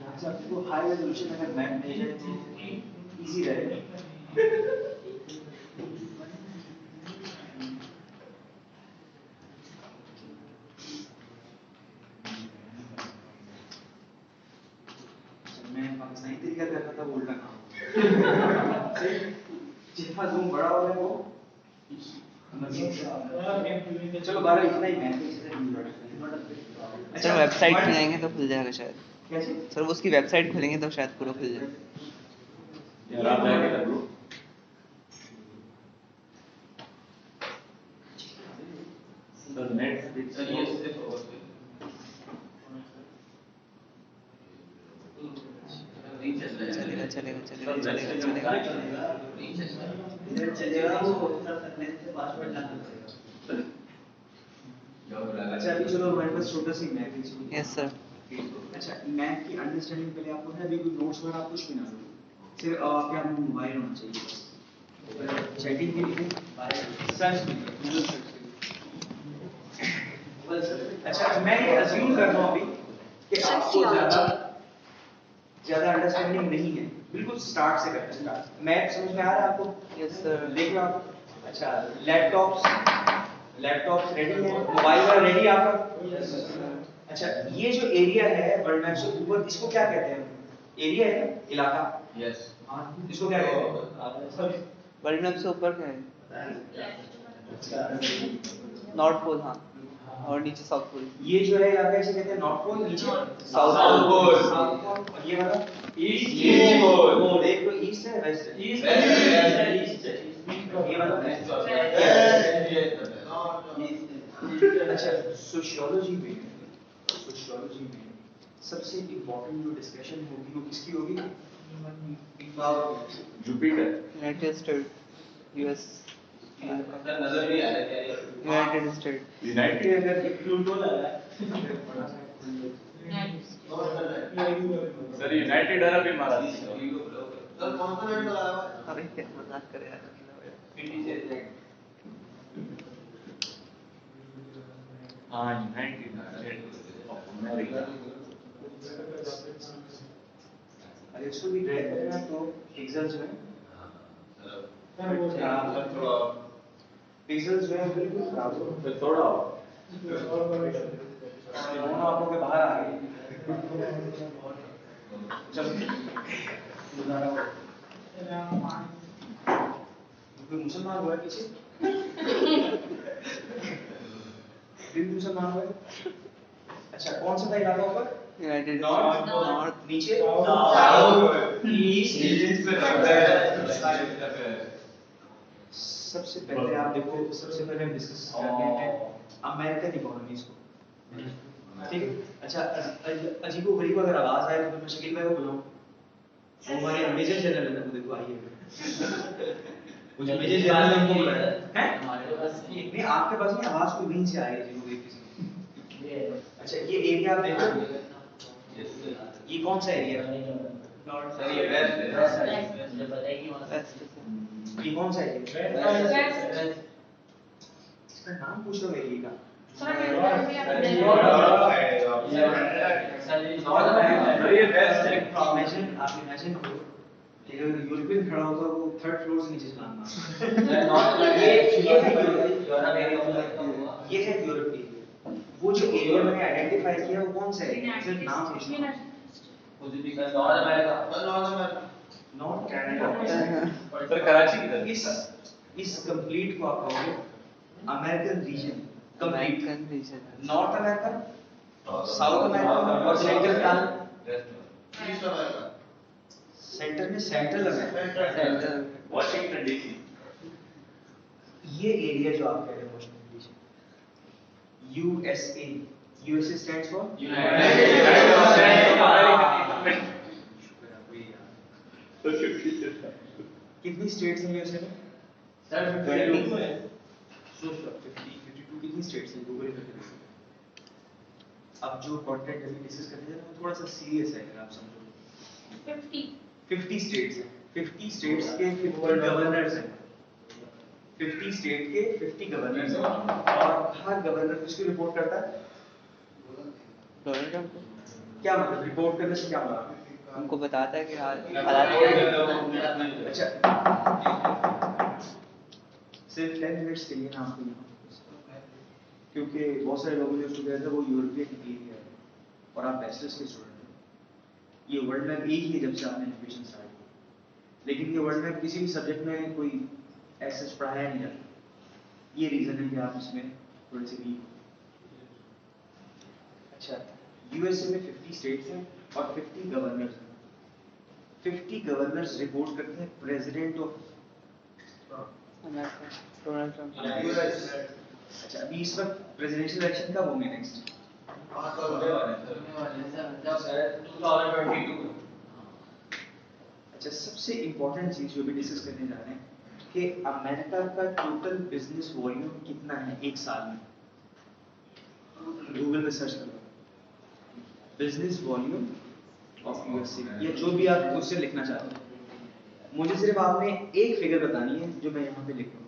अच्छा, आपको हाई रेजोल्यूशन अगर मैप मिल जाए तो इजी रहेगा। मैं पाकिस्तानी तरीका कर रहा था, वो उल्टा काम। जितना जूम बड़ा हो रहा है वो चलो 12 इतना ही है। अच्छा, वेबसाइट में जाएंगे तो खुल जाएगा शायद। कैसे? सर वो उसकी वेबसाइट खोलेंगे तो शायद पूरा खुल जाए। यार आप जाएंगे ना group. Sir net speed sir ये चलेगा चलेगा चलेगा सर चलेगा नेट चलेगा। इधर चलेगा वो सकने से पासवर्ड डालना पड़ेगा। अच्छा, अभी चलो हमारे पास छोटा सी मैप है इसमें। Yes sir. अच्छा, मैप की अंडरस्टैंडिंग पहले आपको है, अभी कोई नोट्स वगैरह आप कुछ भी ना लो, सिर्फ आपके हाथ में मोबाइल होना चाहिए। चैटिंग के लिए सर्च गूगल सर्च। अच्छा, मैं ये अज्यूम कर रहा हूँ अभी कि आपको ज्यादा अंडरस्टैंडिंग नहीं है, बिल्कुल स्टार्ट से करते हैं। मैप समझ में आ रहा है आपको? Yes sir. देख लो आप। अच्छा, लैपटॉप्स रेडी है, मोबाइल वगैरह रेडी है आपका? अच्छा, ये जो एरिया है वर्ल्ड मैप से ऊपर, इसको क्या कहते हैं? एरिया है ना, इलाका? यस। हाँ, इसको क्या कहते हैं? वर्ल्ड मैप से ऊपर क्या है? नॉर्थ पोल, हाँ, और नीचे साउथ पोल। ये जो है इलाका इसे कहते हैं नॉर्थ पोल, नीचे साउथ पोल, और ये वाला ईस्ट पोल। एक तो ईस्ट है, वेस्ट है। ईस्ट ये वाला अच्छा, सोशियोलॉजी में सबसे इम्पोर्टेंट जो डिस्कशन होगी वो किसकी होगी? जुपिटर। यूनाइटेड स्टेट, यूएस, नजर नहीं आ रहा है। United state. यूनाइटेड अगर प्लूटो लगा सर यूनाइटेड अरब इमारात। अरे क्या मजाक कर यार। हाँ, यूनाइटेड स्टेट्स ऑफ अमेरिका। अरे इसको भी ड्रैग करेगा तो पिक्सेल्स जो है पिक्सेल्स जो है बिल्कुल खराब हो, फिर थोड़ा दोनों आंखों के बाहर आ गए। चलो कोई मुसलमान हुआ है पीछे? मुसलमान हुआ है? अच्छा कौन सा था इलाका ऊपर? यूनाइटेड नॉर्थ नॉर्थ नीचे ईस्ट सबसे पहले आप देखो, सबसे पहले हम डिस्कस करते हैं अमेरिकन इकोनॉमीज को, ठीक है? अच्छा अजीबो गरीब अगर आवाज आए तो मैं शकील भाई को बुलाऊं, वो हमारे अमेजन चैनल है, वो देखो आइए वो जो अमेजन चैनल है उनको बुलाया है हमारे पास नहीं, आपके पास नहीं, आवाज कोई वहीं से आएगी अजीबो गरीब किसी। अच्छा ये एरिया आप देखो, ये कौन सा एरिया है? ये कौन सा एरिया? इसका नाम पूछ लो एरिया का। आप इमेजिन करो कि अगर यूरोपियन खड़ा होगा वो थर्ड फ्लोर से नीचे छलांग मारता ये है यूरोप एरिया। वो जो एरिया मैंने आइडेंटिफाई किया वो कौन सा एरिया? सिर्फ नाम पूछना। North Canada. सर कराची किधर? इस कंप्लीट को आप कहोगे American region complete. American region north America, south America और सेंट्रल सेंटर में सेंट्रल अमेरिका, वॉशिंगटन डीसी। ये एरिया जो आप कह रहे हैं Washington DC, USA, USA stands for कितनी स्टेट्स हैं यूएसए में? 52 कितनी स्टेट्स हैं? गूगल करके देखो। अब जो कंटेंट अभी डिस्कस करने जा रहे हैं वो थोड़ा सा सीरियस है, अगर आप समझो। 50 स्टेट्स हैं, 50 स्टेट्स के 50 गवर्नर्स हैं, 50 स्टेट के 50 गवर्नर्स हैं, और हर गवर्नर किसको रिपोर्ट करता है? गवर्नर क्या मतलब रिपोर्ट करने से क्या मतलब? हमको बताता है कि हालात अच्छा सिर्फ 10 मिनट्स के लिए ना आपको यहाँ, क्योंकि बहुत सारे लोगों ने उसको कहा था वो यूरोपियन एरिया है और आप बैचलर्स के स्टूडेंट हैं। ये वर्ल्ड मैप एक ही है जब से आपने एजुकेशन स्टार्ट की, लेकिन ये वर्ल्ड मैप किसी भी सब्जेक्ट में कोई ऐसा पढ़ाया नहीं जाता। ये रीजन है कि आप इसमें थोड़े से वीक। अच्छा यूएसए में 50 स्टेट्स हैं और 50 गवर्नर्स हैं। 50 गवर्नर्स रिपोर्ट करते हैं president of America Donald Trump. अच्छा अभी इस वक्त प्रेसिडेंशियल इलेक्शन कब होंगे नेक्स्ट? अच्छा सबसे इंपॉर्टेंट चीज जो भी डिस्कस करने जा रहे हैं कि अमेरिका का टोटल बिजनेस वॉल्यूम कितना है एक साल में? गूगल पे सर्च करो बिजनेस वॉल्यूम ऑफ यूएसए या जो भी आप उससे लिखना चाहते हैं। मुझे सिर्फ आपने एक फिगर बतानी है जो मैं यहाँ पे लिख रहा हूँ।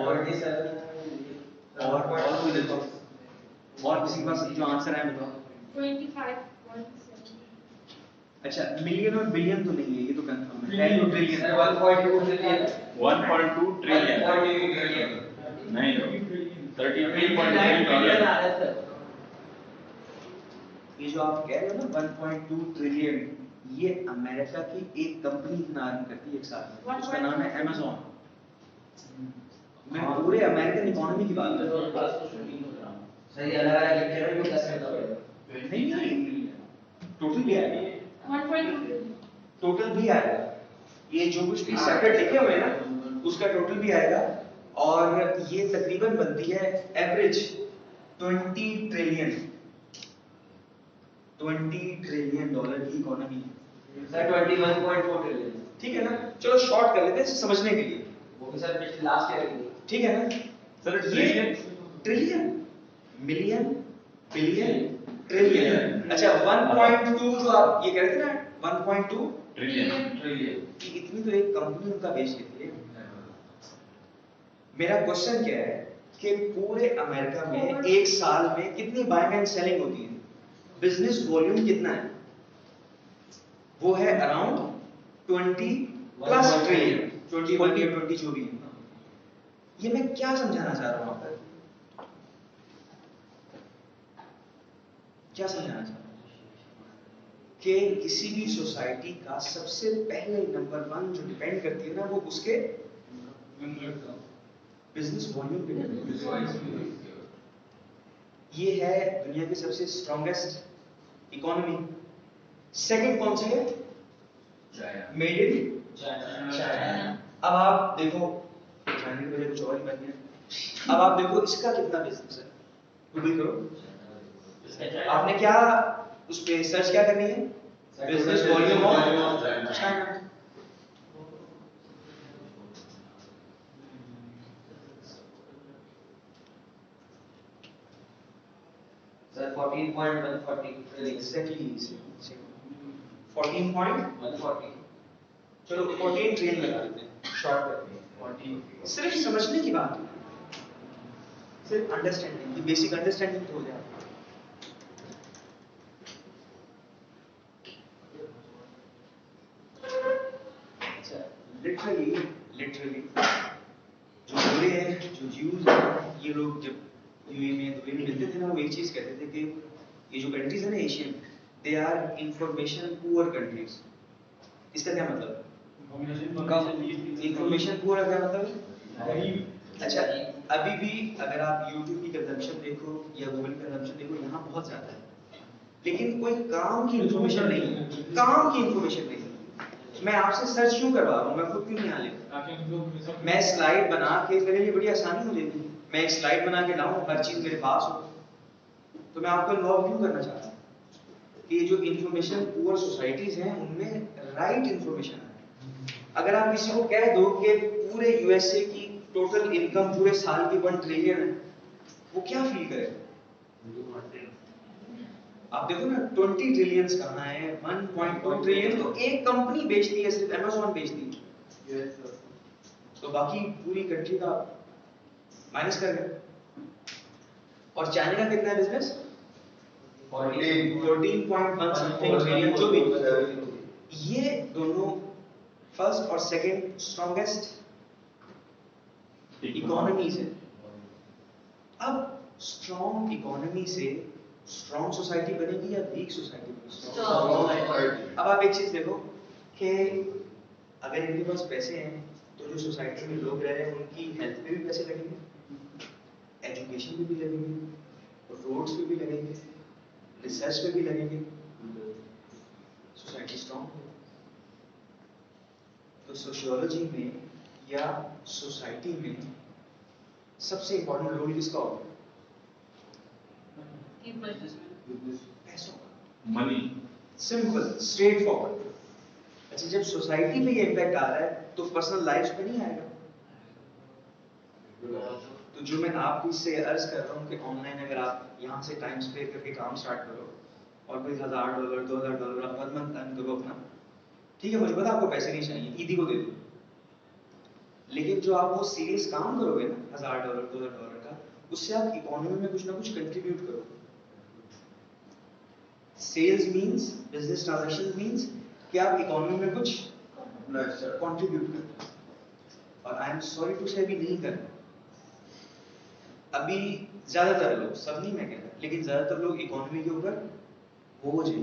और किसी के पास जो आंसर है बताओ। 25.7। अच्छा मिलियन और बिलियन तो नहीं है, ये तो कंफर्म है तो ट्रिलियन। 1.2 ट्रिलियन नहीं 33.9 ट्रिलियन। ये जो आप कह रहे हो ना 1.2 ट्रिलियन, ये अमेरिका की एक कंपनी इतना अर्न करती है एक साल में, उसका नाम है अमेज़न। मैं पूरे अमेरिकन इकोनॉमी की बात कर रहा हूँ। सही अलग-अलग लेक्चर में भी कैसे नहीं टोटल भी आएगा, 1.2। टोटल भी आएगा, ये जो कुछ भी सेपरेट लिखे हुए हैं ना उसका टोटल भी आएगा। और ये तकरीबन बनती है एवरेज 20 ट्रिलियन डॉलर की इकोनॉमी है। सर 21.4 ट्रिलियन ठीक है ना, चलो शॉर्ट कर लेते हैं समझने के लिए, वो भी सर पिछले लास्ट ईयर की ठीक है ना। Sir trillion trillion million billion trillion. अच्छा 1.2 जो आप ये कह रहे थे ना 1.2 ट्रिलियन इतनी तो एक कंपनी उनका बेच लेती है। मेरा क्वेश्चन क्या है कि पूरे अमेरिका में एक साल में कितनी बाइंग एंड सेलिंग होती है? बिजनेस वॉल्यूम कितना है? वो है अराउंड 20 प्लस ट्रिलियन, 20 जो भी है। ये मैं क्या समझाना चाह रहा हूं आपको, क्या समझाना चाह रहा हूं? कि किसी भी सोसाइटी का सबसे पहले नंबर 1 जो डिपेंड करती है ना, वो उसके बिजनेस वॉल्यूम पे डिपेंड करती है। ये है दुनिया की सबसे स्ट्रॉन्गेस्ट इकोनॉमी। सेकंड कौन सी है? Made in China. अब आप देखो, चाइना की वजह कुछ और ही बन गया। अब आप देखो इसका कितना बिजनेस है, गूगल करो। आपने क्या उस पे सर्च क्या करनी है? Business volume of China. Sir 14.140 exactly 14.140। चलो 14 ट्रिलियन लगा देते हैं, शॉर्ट करते हैं। सिर्फ समझने की बात है, सिर्फ अंडरस्टैंडिंग की बेसिक अंडरस्टैंडिंग तो हो जाए। अच्छा, लिटरली जो बोले हैं, जो ज्यूज हैं, ये लोग जब यूएई में दुबई में मिलते थे ना, वो एक चीज कहते थे कि ये जो कंट्रीज है ना Asian, they are information poor countries. इसका क्या मतलब? इंफॉर्मेशन पुअर का क्या मतलब? अच्छा, अभी भी अगर आप YouTube की कंजम्पशन देखो या गूगल की कंजम्पशन देखो, यहाँ बहुत ज्यादा है, लेकिन कोई काम की इंफॉर्मेशन नहीं है। काम की इंफॉर्मेशन नहीं है। मैं आपसे सर्च क्यों करवा रहा हूँ? मैं खुद क्यों नहीं आ लेता? मैं स्लाइड बना के, मेरे लिए बड़ी आसानी हो जाती है, मैं एक स्लाइड बना के लाऊं, हर चीज मेरे पास हो। तो मैं आपको इन्वॉल्व क्यों करना चाहता हूँ कि ये जो इंफॉर्मेशन पुअर सोसाइटीज हैं, उनमें राइट इंफॉर्मेशन है। अगर आप किसी को कह दो कि पूरे यूएसए की टोटल इनकम पूरे साल की 1 ट्रिलियन है, वो क्या फील करेगा? आप देखो ना, 20 ट्रिलियन कहाँ है? 1.2 ट्रिलियन तो एक कंपनी बेचती है, सिर्फ अमेज़न बेचती है। तो बाकी पूरी कंट्री का माइनस कर गए। और चाइना का कितना है बिजनेस? 14.1 something trillion. जो भी, ये दोनों फर्स्ट और सेकंड स्ट्रॉन्गेस्ट इकोनॉमीज है। अब स्ट्रॉन्ग इकोनॉमी से स्ट्रॉन्ग सोसाइटी बनेगी या वीक सोसाइटी बनेगी? अब आप एक चीज देखो कि अगर इनके पास पैसे हैं तो जो सोसाइटी में लोग रह रहे हैं उनकी हेल्थ पे भी पैसे लगेंगे, एजुकेशन पे भी लगेंगे, रोड्स पे भी लगेंगे, रिसर्च पे भी लगेंगे, सोसाइटी स्ट्रॉन्ग होगी। तो सोशियोलॉजी में या सोसाइटी में सबसे इंपॉर्टेंट रोल किसका होगा? पैसों का। मनी। Simple, straight forward. अच्छा, जब सोसाइटी पे ये इम्पैक्ट आ रहा है तो पर्सनल लाइफ पे नहीं आएगा। तो जो मैं आपसे अर्ज कर रहा हूँ कि ऑनलाइन अगर आप यहाँ से टाइम स्पेयर करके काम स्टार्ट करो और कोई $1000 $2000 आप हर मंथ अर्न करो अपना, ठीक है, मुझे पता आपको पैसे नहीं चाहिए, ईदी को दे दो, लेकिन जो आप वो सीरियस काम करोगे ना $1000 $2000 का, उससे आप इकोनॉमी में कुछ ना कुछ कंट्रीब्यूट करो। Sales means, business transaction means कि आप इकोनॉमी में कुछ कंट्रीब्यूट करते हो। और आई एम सॉरी टू से, अभी नहीं कर रहे। अभी ज्यादातर लोग, सब नहीं मैं कह रहा, लेकिन ज्यादातर लोग इकोनॉमी के ऊपर बोझ है।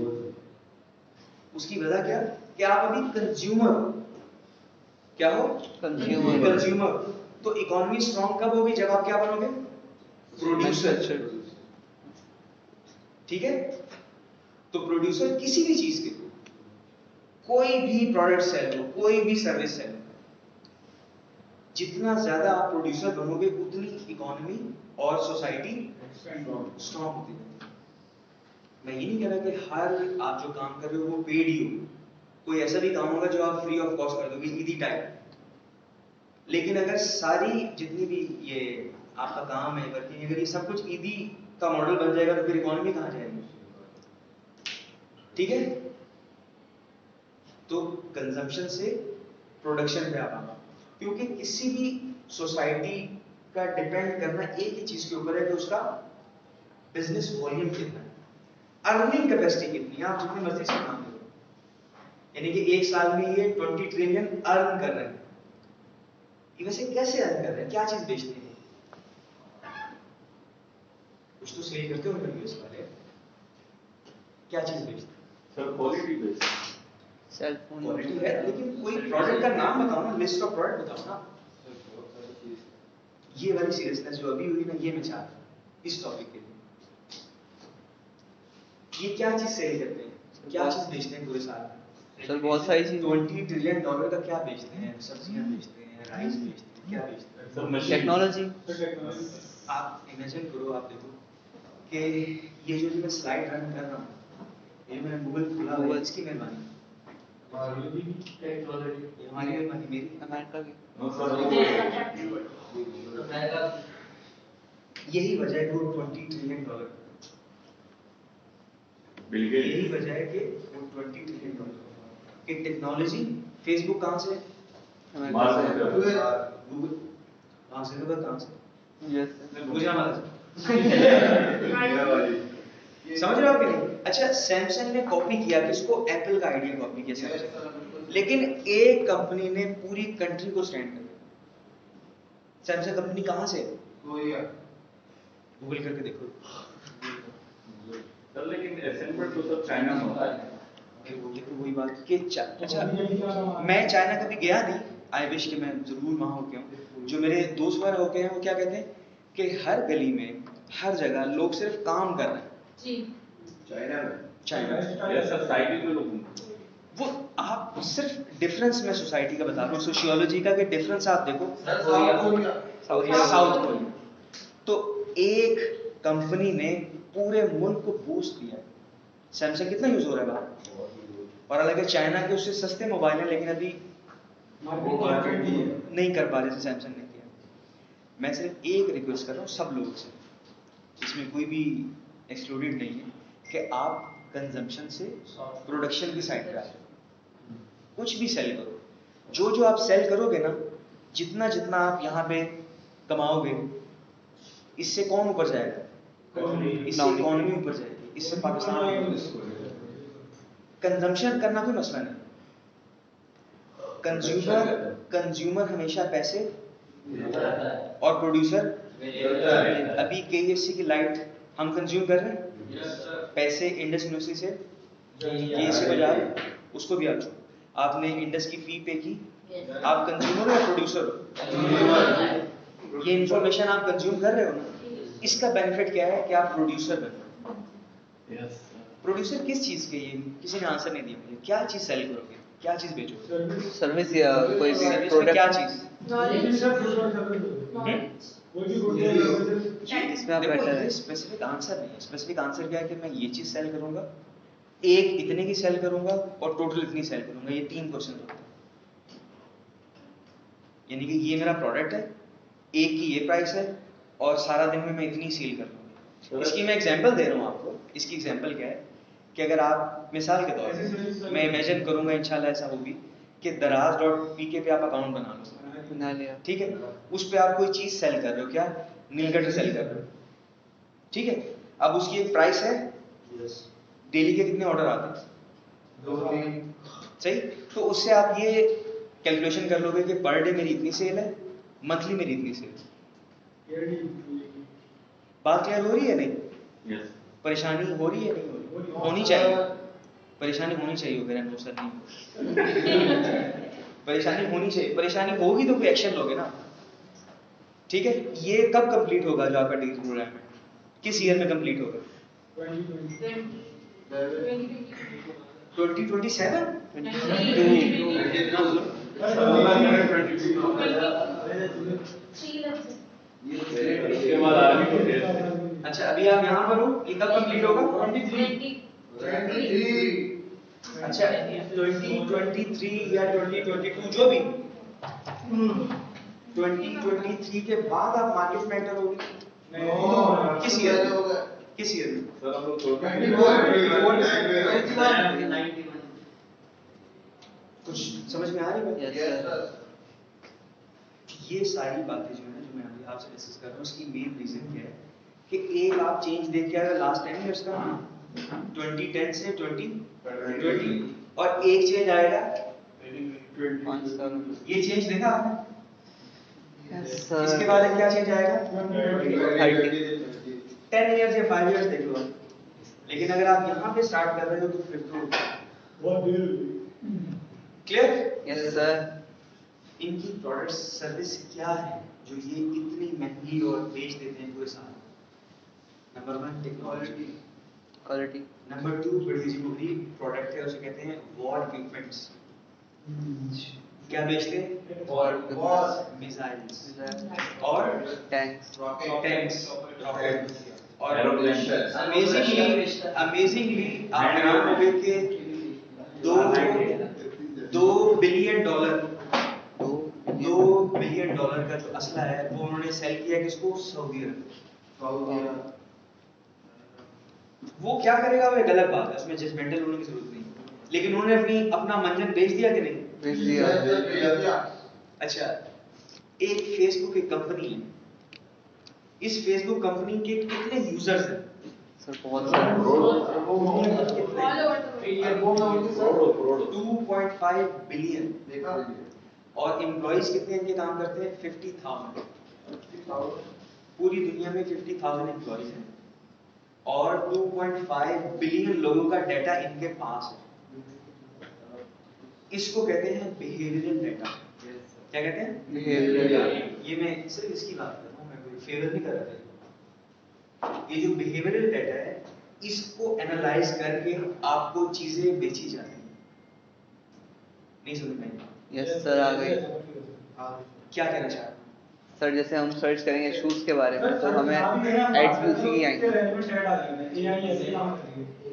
उसकी वजह क्या? कि आप अभी कंज्यूमर हो। क्या हो? कंज्यूमर। तो इकोनॉमी स्ट्रॉन्ग कब होगी? जब आप क्या बनोगे? प्रोड्यूसर। ठीक है? तो प्रोड्यूसर किसी भी चीज के, कोई भी प्रोडक्ट सेल हो, कोई भी सर्विस सेल हो, जितना ज्यादा आप प्रोड्यूसर बनोगे उतनी इकोनॉमी और सोसाइटी स्ट्रॉन्ग होती है। मैं ये नहीं कह रहा कि हर आप जो काम कर रहे हो वो पेड ही हो। कोई ऐसा भी काम होगा जो आप फ्री ऑफ कॉस्ट कर दोगे, ईदी टाइप। लेकिन अगर सारी जितनी भी ये आपका काम है, वर्किंग, अगर ये सब कुछ ईदी का मॉडल बन जाएगा तो फिर इकोनॉमी कहाँ जाएगी? ठीक है? तो कंजम्पशन से प्रोडक्शन पे आना, क्योंकि किसी भी सोसाइटी का डिपेंड करना एक ही चीज के ऊपर है कि उसका बिजनेस वॉल्यूम कितना है, अर्निंग कैपेसिटी कितनी है। आप जितनी मर्जी से काम करो, यानी कि एक साल में ये 20 ट्रिलियन अर्न कर रहे हैं। ये वैसे कैसे अर्न कर रहे हैं? क्या चीज बेचते हैं? कुछ तो सेल करते होंगे यूएस वाले। क्या चीज बेचते हैं? Sir quality based cell phone quality है, लेकिन कोई प्रोडक्ट का नाम बताओ ना, लिस्ट ऑफ प्रोडक्ट बताओ ना। ये वाली सीरियसनेस जो अभी हुई ना, ये मैं चाहता हूँ इस टॉपिक के लिए। ये क्या चीज सेल करते हैं, क्या चीज बेचते हैं पूरे साल में? सर बहुत सारी चीज। $20 ट्रिलियन का क्या बेचते हैं? सब्जियां बेचते हैं, राइस बेचते हैं, क्या बेचते हैं? Sir machine technology. आप इमेजिन करो, आप देखो कि ये जो मैं स्लाइड रन कर रहा हूँ, ये मैंने गूगल खोला हुआ है, इसकी मेहरबानी, ये हमारी मेहरबानी, मेरी अमेरिका की। नो सर यही वजह है वो $20 ट्रिलियन। बिल गेट्स यही वजह है कि वो $20 ट्रिलियन कि टेक्नोलॉजी। फेसबुक कहाँ से? अमेरिका मार्क से। गूगल कहाँ से? कहाँ से? यस गुजरात से। समझ रहे हो आप कि नहीं? अच्छा, सैमसंग ने कॉपी किया, किसको? एप्पल का आइडिया कॉपी किया सैमसंग, लेकिन एक कंपनी ने पूरी कंट्री को स्टैंड कर दिया। सैमसंग कंपनी कहाँ से? गूगल करके देखो। सर लेकिन असेंबल तो सब चाइना में होता है। देखो वही बात कि अच्छा, मैं चाइना कभी गया नहीं, आई विश कि मैं जरूर वहां होके हूँ। जो मेरे दोस्त वगैरह होके हैं वो क्या कहते हैं कि हर गली में, हर जगह लोग सिर्फ काम कर रहे हैं। जी। चाइना यस सर साइड में लोग वो, आप सिर्फ डिफरेंस में सोसाइटी का बता रहा हूँ, सोशियोलॉजी का, कि डिफरेंस आप देखो। साउथ कोरिया तो एक कंपनी ने पूरे मुल्क को बूस्ट दिया। सैमसंग कितना यूज हो रहा है बाहर, और हालांकि चाइना के उससे सस्ते मोबाइल हैं, लेकिन अभी नहीं कर पा रहे थे, सैमसंग ने किया। मैं सिर्फ एक रिक्वेस्ट कर रहा हूँ सब लोगों से, इसमें कोई भी एक्सक्लूडेड नहीं है, कि आप कंजम्पशन से प्रोडक्शन की साइड पे आ जाओ। कुछ भी सेल करो, जो आप सेल करोगे ना, जितना जितना आप यहाँ पे कमाओगे, इससे कौन ऊपर जाएगा? इससे इकोनॉमी ऊपर जाएगी, इससे पाकिस्तान। कंजम्पशन करना कोई मसला नहीं, कंज्यूमर हमेशा पैसे और प्रोड्यूसर। अभी KFC की लाइट हम कंज्यूम कर रहे हैं, पैसे इंडस यूनिवर्सिटी से KFC को जा रहे हैं, उसको भी आप आपने इंडस की फी पे की, आप कंज्यूमर हो या प्रोड्यूसर हो? ये इंफॉर्मेशन आप कंज्यूम कर रहे हो ना, इसका बेनिफिट क्या है कि आप प्रोड्यूसर बनो। प्रोड्यूसर किस चीज के? ये किसी ने आंसर नहीं दिया मुझे। क्या चीज सेल करोगे, क्या चीज बेचोगे? सर्विस या कोई भी सर्विस में प्रोडक्ट। क्या चीज? नॉलेज। इसमें आप बेटर है। स्पेसिफिक आंसर नहीं है। स्पेसिफिक आंसर क्या है कि मैं ये चीज सेल करूंगा, एक इतने की सेल करूंगा, और टोटल इतनी सेल करूंगा। ये 3 क्वेश्चन होते हैं। यानी कि ये मेरा प्रोडक्ट है, एक की ये प्राइस है, और सारा दिन में मैं इतनी सेल कर लूंगा। इसकी मैं एग्जांपल दे रहा हूँ आपको। इसकी एग्जांपल क्या है कि अगर आप मिसाल के तौर पे, मैं इमेजिन करूंगा, इंशाल्लाह ऐसा होगी कि daraz.pk पे आप अकाउंट बना लो, बना लिया। ठीक है? उस पे आप कोई चीज सेल कर रहे हो, क्या? नीलकंठ सेल कर रहे हो, ठीक है? अब उसकी एक प्राइस है, डेली के कितने ऑर्डर आते हैं? 2-3, सही? तो उससे आप ये कैलकुलेशन कर लोगे कि पर डे मेरी इतनी सेल है, मंथली मेरी इतनी सेल है। बात क्लियर हो रही है नहीं? यस परेशानी हो रही है नहीं हो रही? होनी चाहिए, परेशानी होनी चाहिए। मेरा नो सर नहीं, परेशानी होनी चाहिए। परेशानी होगी तो कोई एक्शन लोगे ना, ठीक है? ये कब कंप्लीट होगा जो आपका डिग्री प्रोग्राम है? किस ईयर में कंप्लीट होगा? 2027? उसके बाद आर्मी को भेज दें। अच्छा, अभी आप यहाँ पर हो, ये कब कंप्लीट होगा? 23। अच्छा, 2023 या 2022 जो भी, 2023 के बाद आप मार्केट में एंटर होगे। किस ईयर में? किस ईयर में? सर हम लोग छोटे कुछ समझ में आ रही है? Yes sir. ये सारी बातें जो है, जो मैं अभी आपसे डिस्कस कर रहा हूँ, उसकी मेन रीजन क्या है कि एक आप चेंज देख के आए लास्ट 10 इयर्स का, 2010 से 2020, और एक चेंज आएगा 5 साल। ये चेंज देखा आपने? यस इसके सर। बाद एक क्या चेंज आएगा? 30। 10 इयर्स या 5 इयर्स देख लो आप। लेकिन अगर आप यहाँ पे स्टार्ट कर रहे हो तो फिर तो बहुत देर क्लियर। Yes sir. इनकी प्रोडक्ट सर्विस क्या है जो ये इतनी महंगी और बेच देते हैं पूरे साल? Number 1 technology, quality. नंबर 2 बड़ी सी बड़ी प्रोडक्ट है, उसे कहते हैं वॉर इक्विपमेंट्स। क्या बेचते हैं? वॉर मिसाइल्स और टैंक्स। टैंक्स, रॉकेट और Aeroplanes. अमेजिंगली आप हैरान होंगे कि 2 बिलियन डॉलर का जो असला है वो उन्होंने सेल किया किसको? सऊदी अरब। वो क्या करेगा वो एक अलग बात है, उसमें जजमेंटल होने की जरूरत नहीं, लेकिन उन्होंने अपना मंजन बेच दिया कि नहीं? भेज दिया। अच्छा, एक फेसबुक एक कंपनी है, इस फेसबुक कंपनी के कितने यूजर्स हैं? सर बहुत सारे। All over the world. 2.5 billion. और एम्प्लॉइज कितने इनके काम करते हैं? 50,000। पूरी दुनिया में 50,000 एम्प्लॉइज हैं और 2.5 बिलियन लोगों का डाटा इनके पास है। इसको कहते हैं बिहेवियरल डाटा। क्या कहते हैं? बिहेवियरल। ये मैं सिर्फ इसकी बात कर रहा हूँ, मैं कोई फेवर नहीं कर रहा। ये जो बिहेवियरल डाटा है इसको एनालाइज करके आपको चीजें बेची जाती हैं। नहीं समझ में? यस सर आ गई। क्या कहना चाह रहे हैं? सर जैसे हम सर्च करेंगे शूज के बारे में तो हमें एड्स भी उसी की आएंगी।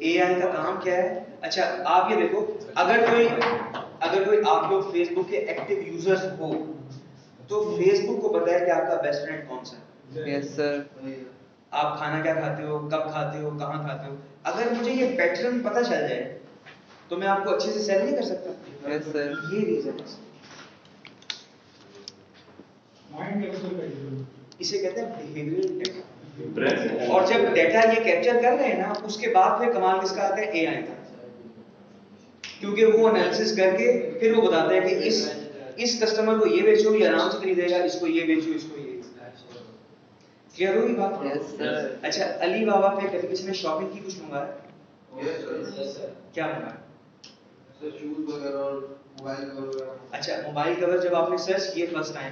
AI का काम क्या है? अच्छा आप ये देखो, अगर कोई आप लोग फेसबुक के एक्टिव यूजर्स हो तो फेसबुक को पता है कि आपका बेस्ट फ्रेंड कौन सा है। Yes sir. आप खाना क्या खाते हो, कब खाते हो, कहाँ खाते हो। अगर मुझे ये पैटर्न पता चल जाए तो मैं आपको अच्छे से सेल नहीं कर सकता। Yes sir. ये रीजन है, इसे कहते हैं बिहेवियरल डाटा। और जब डाटा ये कैप्चर कर रहे हैं ना, उसके बाद फिर कमाल किसका आता है? AI का। क्योंकि वो एनालिसिस करके फिर वो बताता है कि इस कस्टमर को ये बेचो, ये आराम से खरीदेगा, इसको ये बेचो, इसको ये। क्लियर हुई बात? Yes sir. अच्छा, अली बाबा पे कभी किसी ने शॉपिंग की, कुछ मंगाया? क्या मंगाया? अच्छा, मोबाइल कवर जब आपने सर्च किए फर्स्ट टाइम,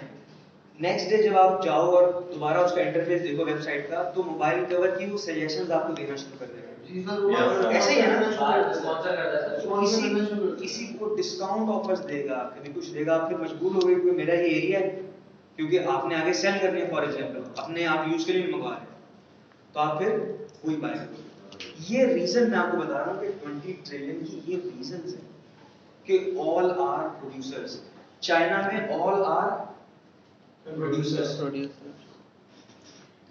नेक्स्ट डे जब आप जाओ और दोबारा उसका इंटरफेस देखो वेबसाइट का, तो मोबाइल कवर की वो सजेशंस आपको देना शुरू कर देगा। ऐसे ही है ना? किसी को डिस्काउंट ऑफर्स देगा, कभी कुछ देगा, आप फिर मजबूर हो गए क्योंकि मेरा ये एरिया है, क्योंकि आपने आगे सेल करनी है, फॉर एग्जांपल अपने आप यूज के लिए मंगवा रहे हैं, तो आप फिर वही बाय करोगे। ये रीजन मैं आपको बता रहा हूँ कि 20 ट्रिलियन की ये रीजंस है कि ऑल आर प्रोड्यूसर्स। चाइना में ऑल आर प्रोड्यूसर्स।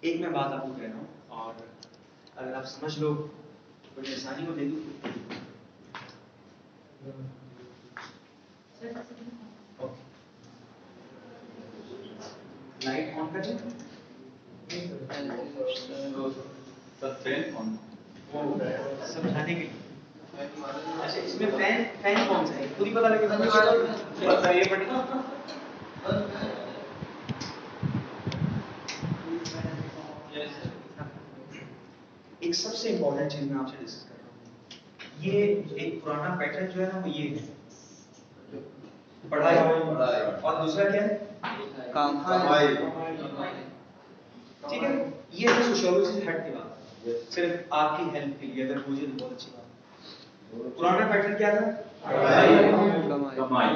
एक मैं बात आपको कह रहा हूँ और अगर आप समझ लो बड़ी आसानी हो जाएगी। लाइट ऑन कर दें? समझाने के लिए। अच्छा, इसमें फैन कौन सा है? खुद ही पता लगेगा। ये पढ़िए। एक सबसे इंपॉर्टेंट चीज मैं आपसे डिस्कस कर रहा हूँ, ये एक पुराना पैटर्न जो है ना वो ये है पढ़ाई, और दूसरा क्या है? काम। ठीक है, ये है सोशियोलॉजी से हट के बात, सिर्फ आपकी हेल्प के लिए, अगर मुझे तो बहुत अच्छी बात। पुराना पैटर्न क्या था? कमाई।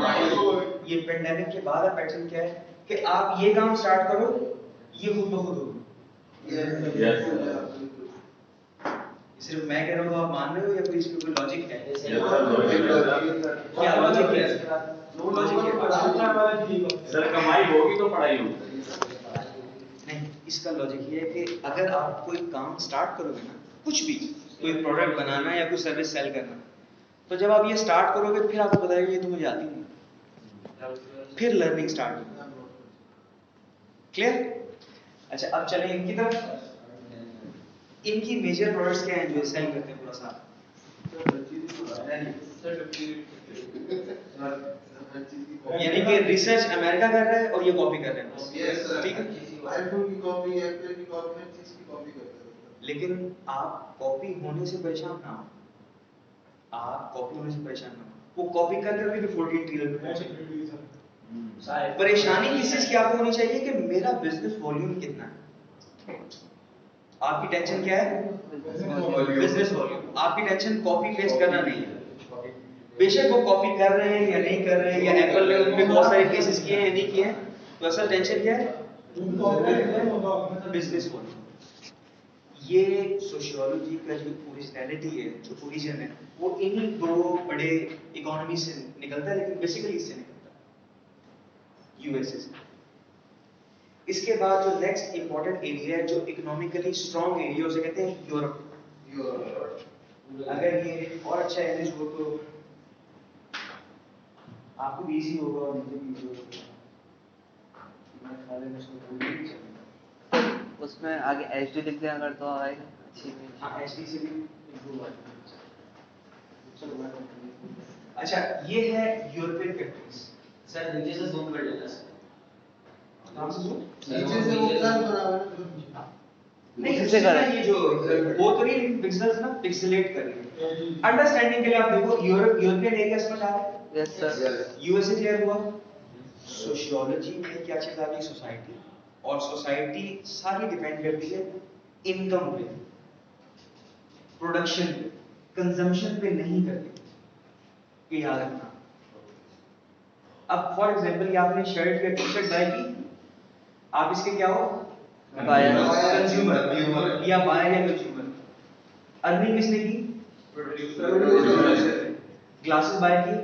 ये पेंडेमिक के बाद पैटर्न क्या है कि आप ये काम स्टार्ट करो, ये खुद ब खुद होगा। सिर्फ मैं कह रहा हूँ तो आप मान रहे हो या कोई इसमें कोई लॉजिक है? क्या लॉजिक है? सर कमाई होगी तो पढ़ाई होगी। नहीं, इसका लॉजिक ये है कि अगर आप कोई काम स्टार्ट करोगे ना, कुछ भी, कोई प्रोडक्ट बनाना या कोई सर्विस सेल करना, तो जब आप ये स्टार्ट करोगे फिर आपको पता है ये तो मुझे आती नहीं, फिर लर्निंग स्टार्ट होगी। क्लियर? अच्छा, अब चलें इनकी तरफ। इनकी मेजर प्रोडक्ट्स क्या हैं जो सेल करते हैं पूरा साल? यानी कि रिसर्च अमेरिका कर रहा है और ये कॉपी कर रहे हैं, ठीक है? लेकिन आप कॉपी होने से परेशान ना हो, आप कॉपी होने से परेशान ना हो, वो कॉपी कर करके भी 48 ट्रिलियन में पहुंचे। परेशानी किस चीज की आपको होनी चाहिए कि मेरा बिजनेस वॉल्यूम कितना है। आपकी टेंशन क्या है? Business volume. आपकी टेंशन कॉपी पेस्ट करना नहीं है। बेशक वो कॉपी कर रहे हैं या नहीं कर रहे हैं, या एप्पल ने उनपे बहुत सारे केसेस किए हैं नहीं किए हैं, तो असल टेंशन क्या है? Business volume. ये सोशियोलॉजी का जो ओरिजिनलिटी है, जो ओरिजिन है, वो इन्हीं दो बड़े इकोनॉमी से निकलता है, लेकिन बेसिकली इससे निकलता है, यूएसए से। इसके बाद जो नेक्स्ट इंपॉर्टेंट एरिया है, जो इकोनॉमिकली स्ट्रॉन्ग एरिया, उसे कहते हैं यूरोप। अगर ये और अच्छा इंग्लिश हो तो आपको भी इजी होगा और मुझे भी इजी होगा। मैं खाली में उसको भूल नहीं सकता। उसमें आगे एचडी लिख दें अगर तो आएगा अच्छी में। हाँ, एचडी से भी इंप्रूव आ जाएगा। चलो मैं अच्छा, ये है यूरोपियन कंट्रीज। सर नीचे से जूम कर लेना सर। नाम से जो नीचे से वो प्लान बना हुआ है नहीं, इससे ये जो वो तो नहीं, पिक्सेल्स ना पिक्सेलेट कर रही है। अंडरस्टैंडिंग के लिए आप देखो, यूरोपियन एरिया समझ आ रहा है? Yes sir. यूएसए क्लियर हुआ। सोशियोलॉजी में क्या चीज आ गई? सोसाइटी। और सोसाइटी सारी डिपेंड करती है इनकम पे, प्रोडक्शन पे, कंजम्पशन पे नहीं करती। ये याद रखना। अब फॉर एग्जांपल ये आपने शर्ट या टी शर्ट बाय की, आप इसके क्या हो? कंज्यूमर या बायर या कंज्यूमर। अर्निंग किसने की? ग्लासेस बाय की।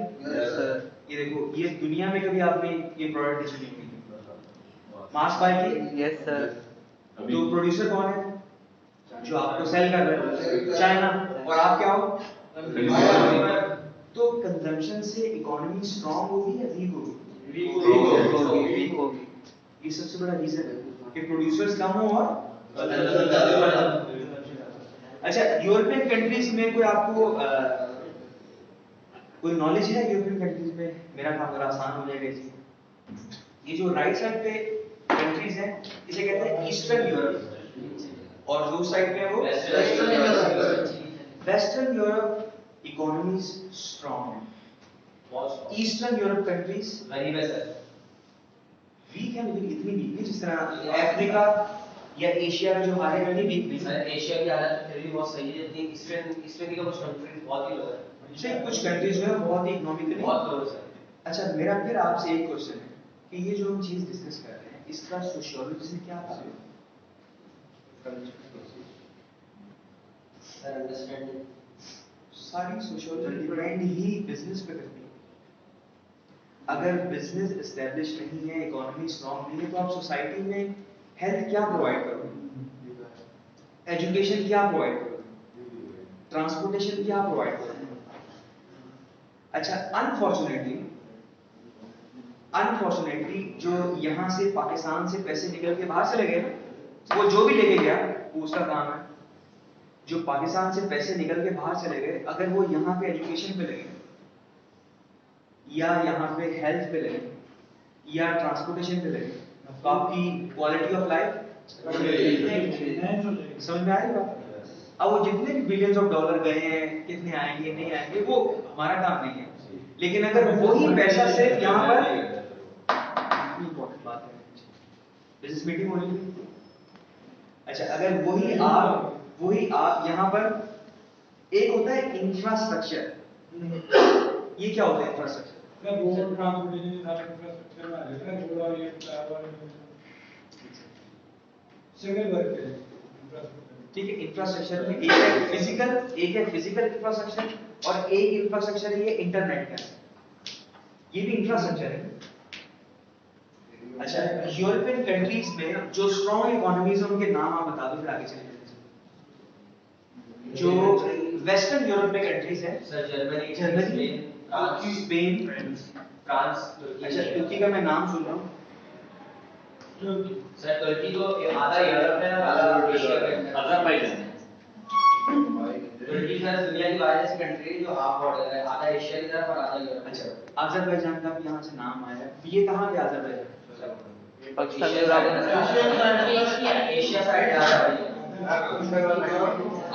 ये देखो, ये दुनिया में कभी आपने ये प्रोडक्ट नहीं सुनी होगी। मास्क बाय की। Yes sir. तो प्रोड्यूसर कौन है? जो आपको सेल कर रहा है, चाइना। और आप क्या हो? तो कंजम्पशन से इकोनॉमी स्ट्रांग होगी या वीक होगी? वीक होगी। ये सबसे बड़ा रीजन है कि प्रोड्यूसर्स कम हो और अच्छा, यूरोपियन कंट्रीज में कोई आपको कोई नॉलेज है? यूरोपियन कंट्रीज में मेरा काम थोड़ा आसान हो जाएगा जी। ये जो राइट साइड पे कंट्रीज हैं, इसे कहते हैं ईस्टर्न यूरोप, और जो साइड पे है वो वेस्टर्न यूरोप। इकोनॉमीज स्ट्रांग है। Eastern Europe countries very best weak है, लेकिन इतनी वीक नहीं जिस तरह अफ्रीका या एशिया का जो हाल है, इतनी वीक नहीं। सर एशिया की हालत फिर भी बहुत सही है, जितनी ईस्टर्न की कुछ कंट्रीज बहुत ही लो है। कुछ कंट्रीज जो है बहुत ही इकोनॉमिकली बहुत लो है सर। अच्छा, मेरा फिर आपसे एक क्वेश्चन है कि ये जो हम चीज डिस्कस कर रहे हैं, इसका सोशियोलॉजी से क्या ताल्लुक है? सर अंडरस्टैंडिंग सारी सोशियोलॉजी डिपेंड ही बिजनेस पे करती है। अगर बिजनेस एस्टेब्लिश नहीं है, इकोनॉमी स्ट्रांग नहीं है, तो आप सोसाइटी में हेल्थ क्या प्रोवाइड करोगे? एजुकेशन क्या प्रोवाइड करोगे? ट्रांसपोर्टेशन क्या प्रोवाइड करोगे? अच्छा, अनफॉर्चुनेटली जो यहाँ से पाकिस्तान से पैसे निकल के बाहर चले गए ना, वो जो भी लेके गया वो उसका काम है। जो पाकिस्तान से पैसे निकल के बाहर चले गए, अगर वो यहाँ पे एजुकेशन पे लगे, या यहाँ पे हेल्थ पे लगे, या ट्रांसपोर्टेशन पे लगे, तो आपकी क्वालिटी ऑफ लाइफ समझ में आएगा। अब वो जितने भी बिलियंस ऑफ डॉलर गए हैं, कितने आएंगे नहीं आएंगे, वो हमारा काम नहीं है। लेकिन अगर वही पैसा सिर्फ यहाँ पर, इंपॉर्टेंट बात है, बिजनेस मीटिंग हो रही है। अच्छा, अगर वही आप यहाँ पर, एक होता है इंफ्रास्ट्रक्चर। ये क्या होता है इंफ्रास्ट्रक्चर? रोड ट्रांसपोर्टेशन सारा इंफ्रास्ट्रक्चर में आ जाता है। रोड और ये टावर सिविल वर्क है इंफ्रास्ट्रक्चर। ठीक है, इंफ्रास्ट्रक्चर में एक है फिजिकल इंफ्रास्ट्रक्चर, और एक इंफ्रास्ट्रक्चर है ये इंटरनेट का। ये भी इंफ्रास्ट्रक्चर है। अच्छा, यूरोपियन कंट्रीज में जो स्ट्रॉन्ग इकोनॉमीज है उनके नाम आप बता दो, फिर आगे चलेंगे। जो वेस्टर्न यूरोप में कंट्रीज है, सर जर्मनी, स्पेन, फ्रांस, तुर्की। अच्छा, तुर्की का मैं नाम सुन रहा हूँ। सर तुर्की तो आधा यूरोप में और आधा एशिया में। अज़रबैजान। तुर्की सर दुनिया की लार्जेस्ट कंट्री है जो हाफ बॉर्डर है, आधा एशिया की तरफ और आधा यूरोप। अच्छा, अज़रबैजान का भी यहाँ से नाम आया है। ये कहाँ पे अज़रबैजान? पाकिस्तान में एशिया साइड आ रहा है।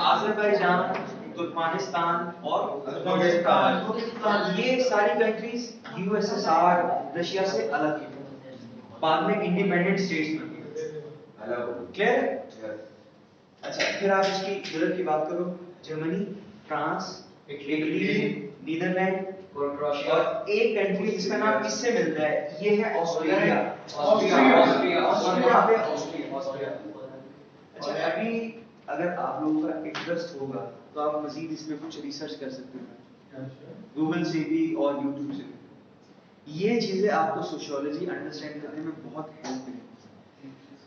आज़रबाईजान, तुर्कमेनिस्तान और उज़्बेकिस्तान, ये सारी कंट्रीज यूएसएसआर रशिया से अलग है, बाद में इंडिपेंडेंट स्टेट्स बनी। क्लियर? अच्छा, फिर आप इसकी यूरोप की बात करो, जर्मनी, फ्रांस, इटली, नीदरलैंड और एक कंट्री जिसका नाम इससे मिलता है, ये है ऑस्ट्रेलिया। अच्छा, अभी अगर आप लोगों का इंटरेस्ट होगा तो आप मजीद इसमें कुछ रिसर्च कर सकते हैं, गूगल से भी और यूट्यूब से भी। ये चीजें आपको सोशियोलॉजी अंडरस्टैंड करने में बहुत हेल्प करेंगी।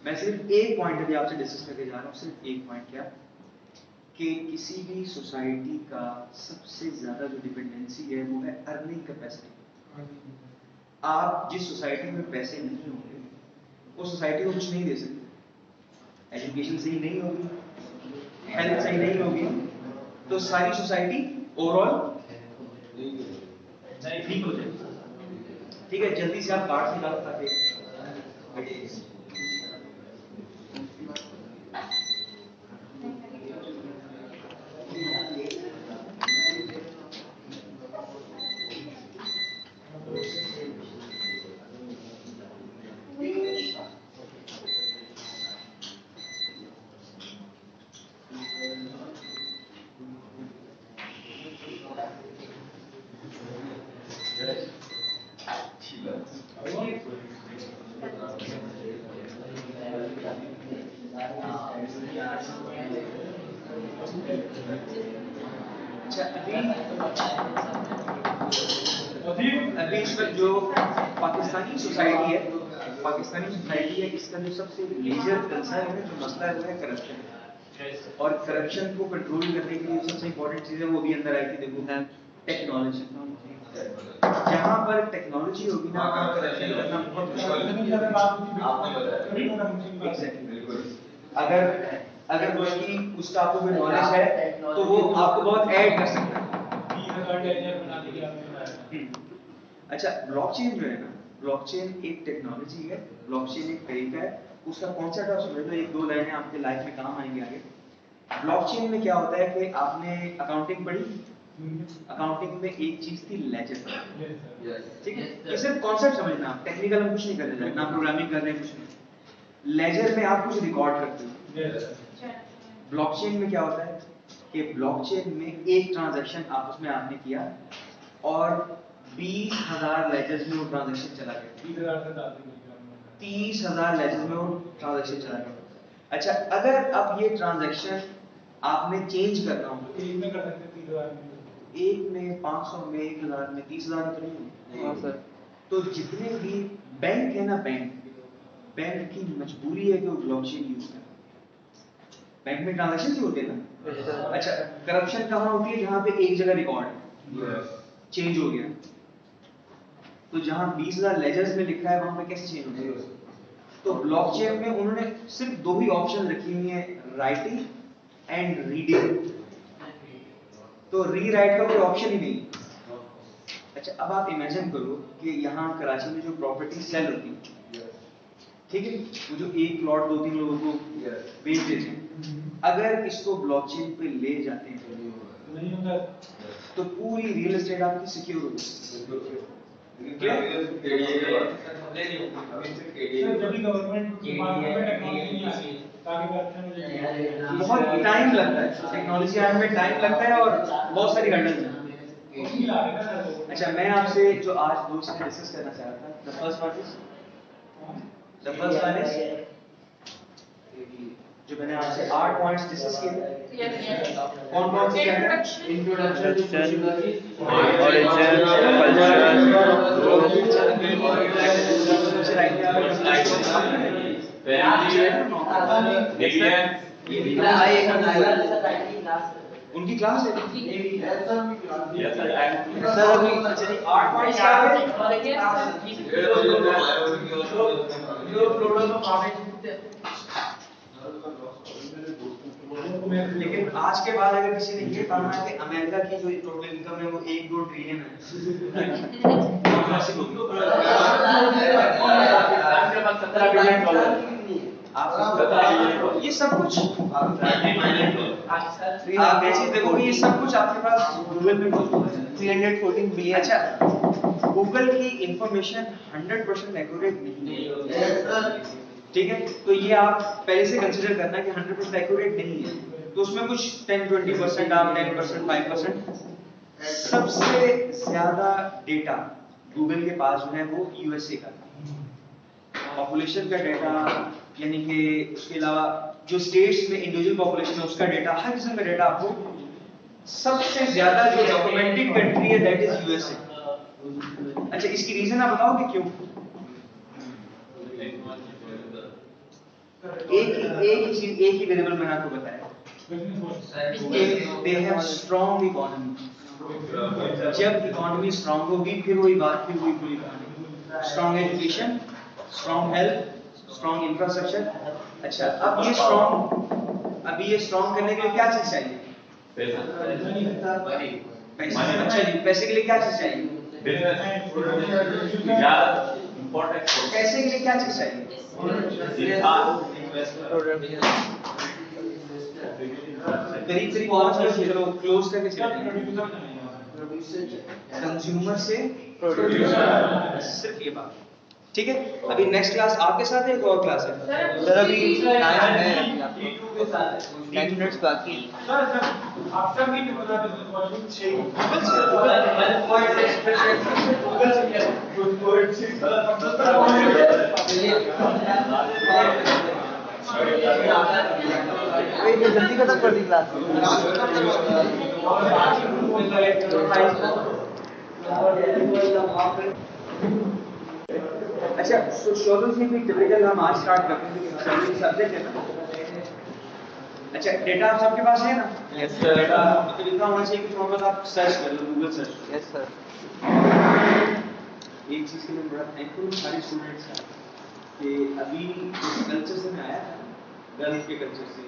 मैं सिर्फ एक पॉइंट अभी आपसे डिस्कस करके जा रहा हूँ, सिर्फ एक पॉइंट, क्या कि किसी भी सोसाइटी का सबसे ज्यादा जो डिपेंडेंसी है वो है अर्निंग कैपेसिटी। आप जिस सोसाइटी में पैसे नहीं होंगे वो सोसाइटी को कुछ नहीं दे सकते। एजुकेशन सही नहीं होगी, हेल्थ सही नहीं होगी, तो सारी सोसाइटी ओवरऑल ठीक हो जाएगी। ठीक है, जल्दी से आप कार्ड निकालो ताकि अभी इसमें जो पाकिस्तानी सोसाइटी है, इसका जो सबसे मेजर कंसर्न है, जो मसला है, वो है करप्शन। और करप्शन को कंट्रोल करने के लिए सबसे इंपॉर्टेंट चीज है वो भी अंदर आई थी, देखो, टेक्नोलॉजी। जहाँ पर टेक्नोलॉजी होगी ना, वहाँ करप्शन करना बहुत मुश्किल। अगर उसका आपको कोई नॉलेज है तो वो आपको बहुत ऐड कर सकता है। अच्छा, ब्लॉकचेन जो है ना, ब्लॉकचेन एक टेक्नोलॉजी है, ब्लॉकचेन एक तरीका है, उसका कॉन्सेप्ट आप समझ लो, एक दो लाइनें आपके लाइफ में काम आएंगे आगे। ब्लॉकचेन में क्या होता है कि आपने अकाउंटिंग पढ़ी, अकाउंटिंग में एक चीज थी लेजर। ठीक है, ये सिर्फ कॉन्सेप्ट समझना, टेक्निकल हम कुछ नहीं कर रहे, ना प्रोग्रामिंग कर रहे हैं, कुछ नहीं। लेजर में आप कुछ रिकॉर्ड करते हो। ब्लॉकचेन में क्या होता है कि ब्लॉकचेन में एक ट्रांजैक्शन आपस में आपने किया और 20,000 लेजर्स में वो ट्रांजैक्शन चला गया। 30,000 लेजर्स में वो ट्रांजैक्शन चला गया। अच्छा, अगर अब ये ट्रांजैक्शन आपने चेंज करना हो, एक में कर सकते 30,000 में, एक में, 500 में, 1,000 में, 30,000 में तो नहीं हाँ सर। तो जितने भी बैंक है ना, बैंक की मजबूरी है कि वो ब्लॉकचेन यूज करें। बैंक में ट्रांजैक्शन ही होते हैं ना। अच्छा, करप्शन कहाँ होती है? जहाँ पे एक जगह रिकॉर्ड चेंज हो गया, तो जहाँ 20,000 लेजर्स में लिखा है वहां पे कैसे चेंज हो गया? तो ब्लॉकचेन में उन्होंने सिर्फ दो ही ऑप्शन रखी हुई है, राइटिंग एंड रीडिंग। तो रीराइट का कोई ऑप्शन ही नहीं। अच्छा, अब आप इमेजिन करो कि यहाँ कराची में जो प्रॉपर्टी सेल होती है, ठीक है, वो जो एक प्लॉट 2-3 लोगों को बेच देते हैं, अगर इसको ब्लॉकचेन पे ले जाते हैं नहीं होता, तो पूरी रियल एस्टेट आपकी सिक्योर होगी। जब भी गवर्नमेंट में टेक्नोलॉजी नहीं आ रही ताकि करप्शन हो जाए, बहुत टाइम लगता है, टेक्नोलॉजी आने में टाइम लगता है और बहुत सारी हर्डल्स हैं। अच्छा, मैं आपसे जो आज दो चीजें डिस्कस करना चाह रहा था, द फर्स्ट वन इज जो मैंने आपसे 8 पॉइंट्स डिस्कस किए थे, कौन-कौन से हैं? इंट्रोडक्शन, origin, उनकी क्लास है सर अभी 8 पॉइंट्स क्या लेकिन आज के बाद अगर किसी ने ये कहा है कि अमेरिका की जो टोटल इनकम है वो 1-2 ट्रिलियन है, आप ये सब कुछ आप वैसे देखो ये सब कुछ आपके पास गूगल में मौजूद है। 314 बिलियन। अच्छा, गूगल की इंफॉर्मेशन 100% एक्यूरेट नहीं है, ठीक है? तो ये आप पहले से कंसीडर करना कि 100% एक्यूरेट नहीं है, तो उसमें कुछ 10-20% आप 10% 5%। सबसे ज्यादा डेटा गूगल के पास जो है वो यूएसए का पॉपुलेशन का डेटा, यानी कि उसके अलावा जो स्टेट्स में इंडिविजुअल पॉपुलेशन है उसका डेटा, हर किस्म का डेटा आपको सबसे ज्यादा जो डॉक्यूमेंटेड कंट्री है दैट इज यूएसए। अच्छा, इसकी रीजन आप बताओगे क्यों? एक ही वेरिएबल मैंने आपको बताया, दे हैव स्ट्रॉन्ग इकोनॉमी। जब इकोनॉमी स्ट्रॉन्ग होगी फिर वही बात, फिर वही पूरी कहानी। Strong education, strong health, strong infrastructure. अच्छा, अब ये स्ट्रॉन्ग करने के लिए क्या चीज चाहिए? पैसे। अच्छा जी, पैसे के लिए क्या चीज चाहिए? पैसे के लिए क्या चीज चाहिए? करीब 5 मिनट, चलो क्लोज करके चलते हैं। कंज्यूमर से प्रोड्यूसर, सिर्फ ये बात, ठीक है? अभी नेक्स्ट क्लास आपके साथ है, एक और क्लास है सर। अभी 9 मिनट्स बाकी। सर आप सब भी बता दो वॉल्यूम 6 जल्दी खत्म कर दी क्लास। अच्छा, शोधन से भी टिपिकल हम आज स्टार्ट करते हैं, सब्जेक्ट है ना। अच्छा, डेटा आप सबके पास है ना? Yes sir. डेटा मतलब इतना होना चाहिए कि थोड़ा बहुत आप सर्च कर लो, गूगल सर्च। Yes sir. एक चीज के लिए बड़ा थैंकफुल सारे स्टूडेंट्स हैं कि अभी कल्चर से मैं आया था, गर्ल्स के कल्चर से,